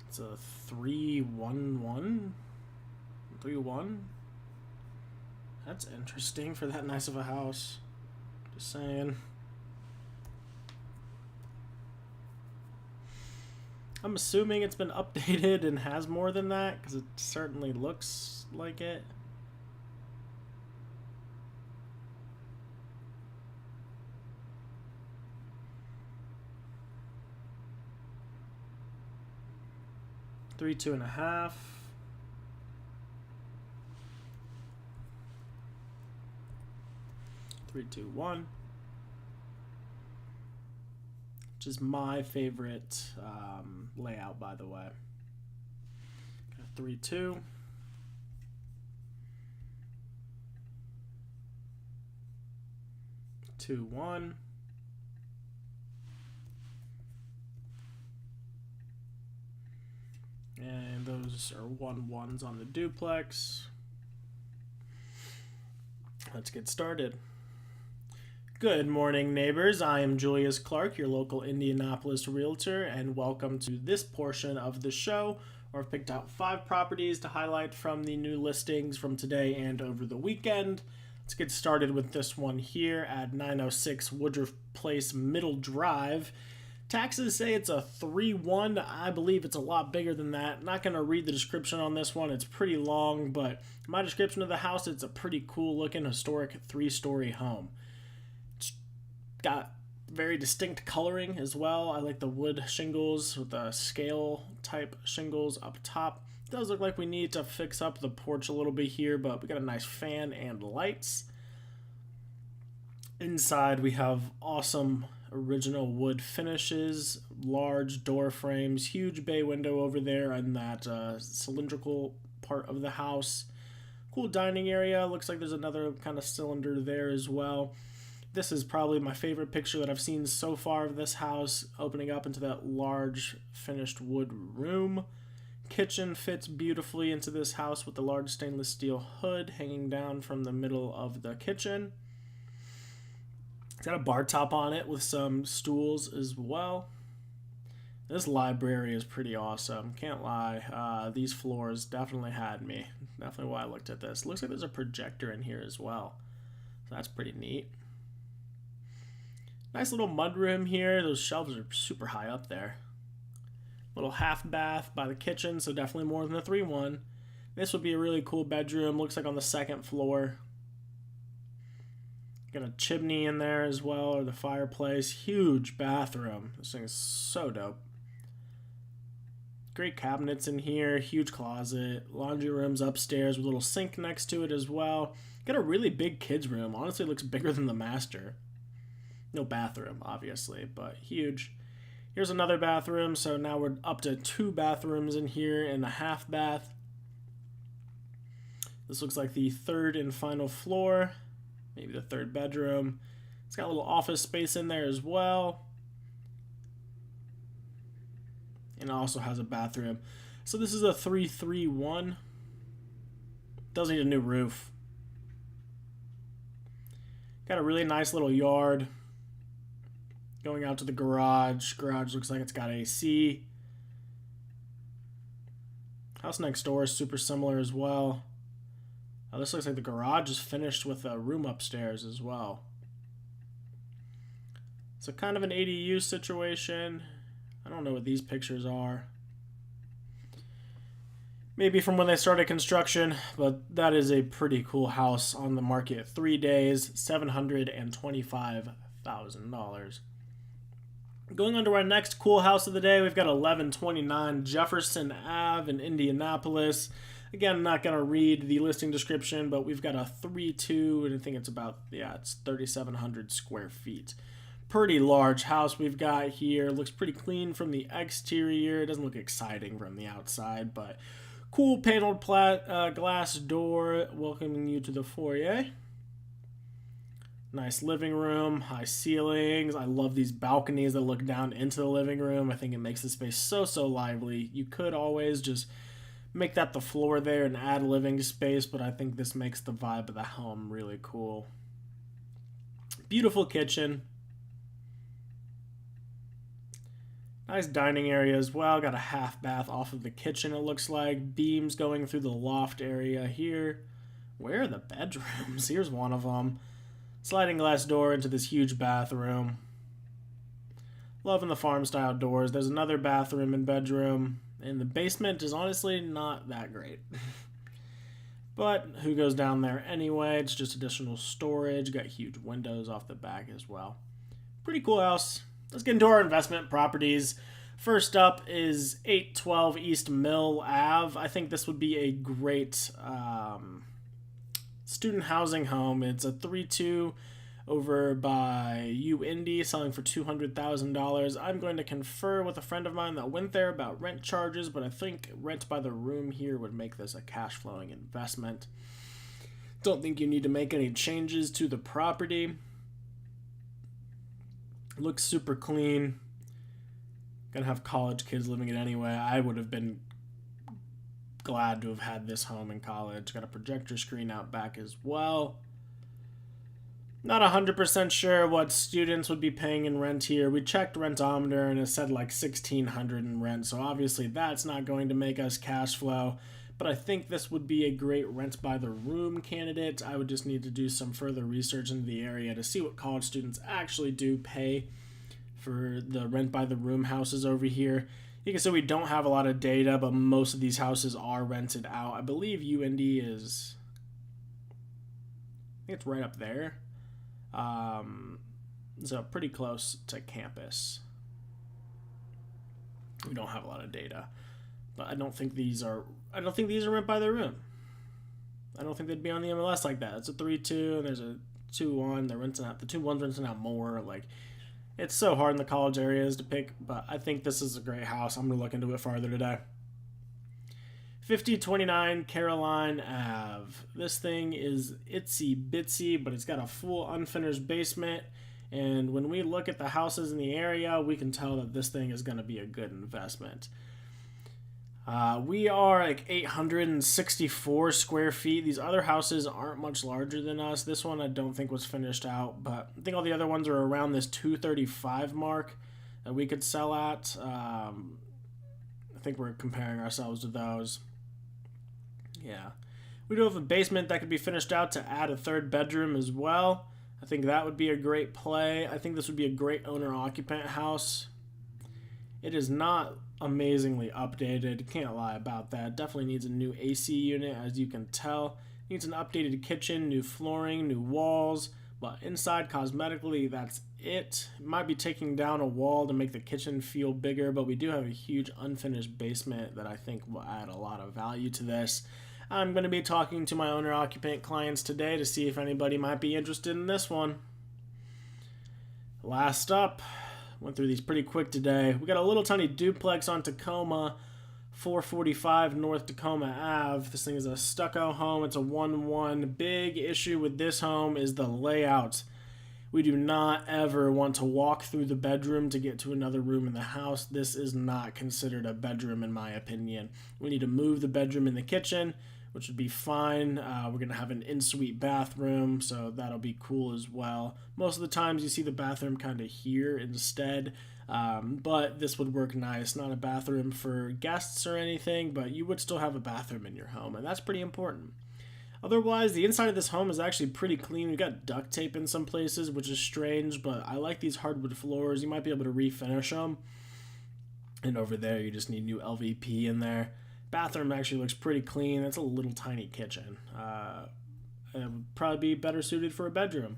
It's a 3-1-1? 3-1? That's interesting for that nice of a house. Just saying. I'm assuming it's been updated and has more than that, because it certainly looks like it. Three, 2.5. 3-2-1, which is my favorite layout, by the way. 3-2. 2-1. And those are 1-1s on the duplex. Let's get started. Good morning, neighbors. I am Julius Clark, your local Indianapolis realtor, and welcome to this portion of the show, where I've picked out 5 properties to highlight from the new listings from today and over the weekend. Let's get started with this one here at 906 Woodruff Place, Middle Drive. Taxes say it's a 3-1. I believe it's a lot bigger than that. Not going to read the description on this one. It's pretty long, but my description of the house, it's a pretty cool looking historic 3-story home. It's got very distinct coloring as well. I like the wood shingles with the scale type shingles up top. It does look like we need to fix up the porch a little bit here, but we got a nice fan and lights. Inside we have awesome original wood finishes, large door frames, huge bay window over there in that cylindrical part of the house. Cool dining area. Looks like there's another kind of cylinder there as well. This is probably my favorite picture that I've seen so far of this house, opening up into that large finished wood room. Kitchen fits beautifully into this house with the large stainless steel hood hanging down from the middle of the kitchen. It's got a bar top on it with some stools as well. This library is pretty awesome. Can't lie. These floors definitely had me. Definitely why I looked at this. Looks like there's a projector in here as well. So that's pretty neat. Nice little mudroom here. Those shelves are super high up there. Little half bath by the kitchen, so definitely more than a 3-1. This would be a really cool bedroom. Looks like on the 2nd floor. Got a chimney in there as well, or the fireplace. Huge bathroom. This thing is so dope. Great cabinets in here, huge closet, laundry rooms upstairs with a little sink next to it as well. Got a really big kids room. Honestly, it looks bigger than the master. No bathroom, obviously, but huge. Here's another bathroom, so now we're up to 2 bathrooms in here and a half bath. This looks like the 3rd and final floor, maybe the 3rd bedroom. It's got a little office space in there as well. And it also has a bathroom. So this is a 331. Does need a new roof. Got a really nice little yard. Going out to the garage. Garage looks like it's got AC. House next door is super similar as well. Oh, this looks like the garage is finished with a room upstairs as well. So kind of an ADU situation. I don't know what these pictures are. Maybe from when they started construction, but that is a pretty cool house on the market. 3 days, $725,000. Going on to our next cool house of the day, we've got 1129 Jefferson Ave in Indianapolis. Again, I'm not going to read the listing description, but we've got a 3.2, and I think it's about, it's 3,700 square feet. Pretty large house we've got here. Looks pretty clean from the exterior. It doesn't look exciting from the outside, but cool paneled glass door welcoming you to the foyer. Nice living room, high ceilings. I love these balconies that look down into the living room. I think it makes the space so lively. You could always just make that the floor there and add living space, but I think this makes the vibe of the home really cool. Beautiful kitchen. Nice dining area as well. Got a half bath off of the kitchen, it looks like. Beams going through the loft area here. Where are the bedrooms? Here's one of them. Sliding glass door into this huge bathroom. Loving the farm style doors. There's another bathroom and bedroom. And the basement is honestly not that great. But who goes down there anyway? It's just additional storage. Got huge windows off the back as well. Pretty cool house. Let's get into our investment properties. First up is 812 East Mill Ave. I think this would be a great student housing home. It's a 3.2 over by Indy, selling for $200,000. I'm going to confer with a friend of mine that went there about rent charges, but I think rent by the room here would make this a cash flowing investment. Don't think you need to make any changes to the property. Looks super clean. Gonna have college kids living it anyway. I would have been glad to have had this home in college. Got a projector screen out back as well. Not 100% sure what students would be paying in rent here. We checked Rentometer and it said like $1,600 in rent, so obviously that's not going to make us cash flow. But I think this would be a great rent by the room candidate. I would just need to do some further research into the area to see what college students actually do pay for the rent by the room houses over here. You can see we don't have a lot of data, but most of these houses are rented out. I believe UND is, I think it's right up there. So pretty close to campus. We don't have a lot of data, but I don't think these are rent by the room. I don't think they'd be on the MLS like that. It's a 3.2 and there's a 2.1. They're renting out, the 2.1's renting out more. Like, it's so hard in the college areas to pick, but I think this is a great house. I'm gonna look into it farther today. 5029 Caroline Ave. This thing is itsy bitsy, but it's got a full unfinished basement. And when we look at the houses in the area, we can tell that this thing is going to be a good investment. We are like 864 square feet. These other houses aren't much larger than us. This one I don't think was finished out, but I think all the other ones are around this 235 mark that we could sell at. I think we're comparing ourselves to those. Yeah. We do have a basement that could be finished out to add a third bedroom as well. I think that would be a great play. I think this would be a great owner-occupant house. It is not amazingly updated. Can't lie about that. Definitely needs a new AC unit, as you can tell. Needs an updated kitchen, new flooring, new walls, But inside, cosmetically, that's it. Might be taking down a wall to make the kitchen feel bigger, but we do have a huge unfinished basement that I think will add a lot of value to this. I'm going to be talking to my owner-occupant clients today to see if anybody might be interested in this one. Last up, went through these pretty quick today. We got a little tiny duplex on Tacoma, 445 North Tacoma Ave. This thing is a stucco home. It's a 1-1. Big issue with this home is the layout. We do not ever want to walk through the bedroom to get to another room in the house. This is not considered a bedroom in my opinion. We need to move the bedroom in the kitchen, which would be fine. We're going to have an in-suite bathroom, so that'll be cool as well. Most of the times you see the bathroom kind of here instead, but this would work nice. Not a bathroom for guests or anything, but you would still have a bathroom in your home, and that's pretty important. Otherwise, the inside of this home is actually pretty clean. We've got duct tape in some places, which is strange, but I like these hardwood floors. You might be able to refinish them. And over there, you just need new LVP in there. Bathroom actually looks pretty clean. It's a little tiny kitchen. It would probably be better suited for a bedroom.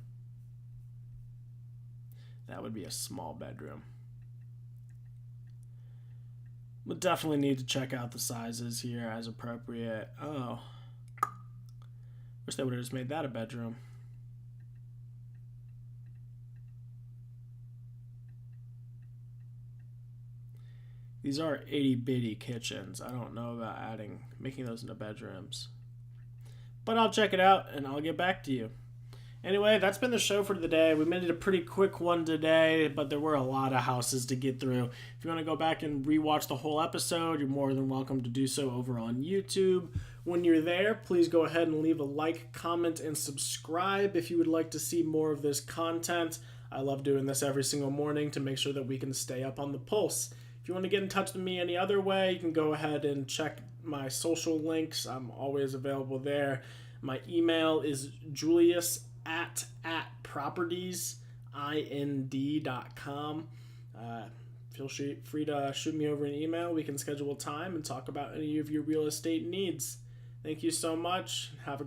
That would be a small bedroom. We'll definitely need to check out the sizes here as appropriate. Oh. Wish they would have just made that a bedroom. These are itty bitty kitchens. I don't know about making those into bedrooms. But I'll check it out and I'll get back to you. Anyway, that's been the show for today. We made it a pretty quick one today, but there were a lot of houses to get through. If you want to go back and rewatch the whole episode, you're more than welcome to do so over on YouTube. When you're there, please go ahead and leave a like, comment, and subscribe if you would like to see more of this content. I love doing this every single morning to make sure that we can stay up on the pulse. If you want to get in touch with me any other way, you can go ahead and check my social links. I'm always available there. My email is julius@propertiesind.com. Feel free to shoot me over an email. We can schedule a time and talk about any of your real estate needs. Thank you so much. Have a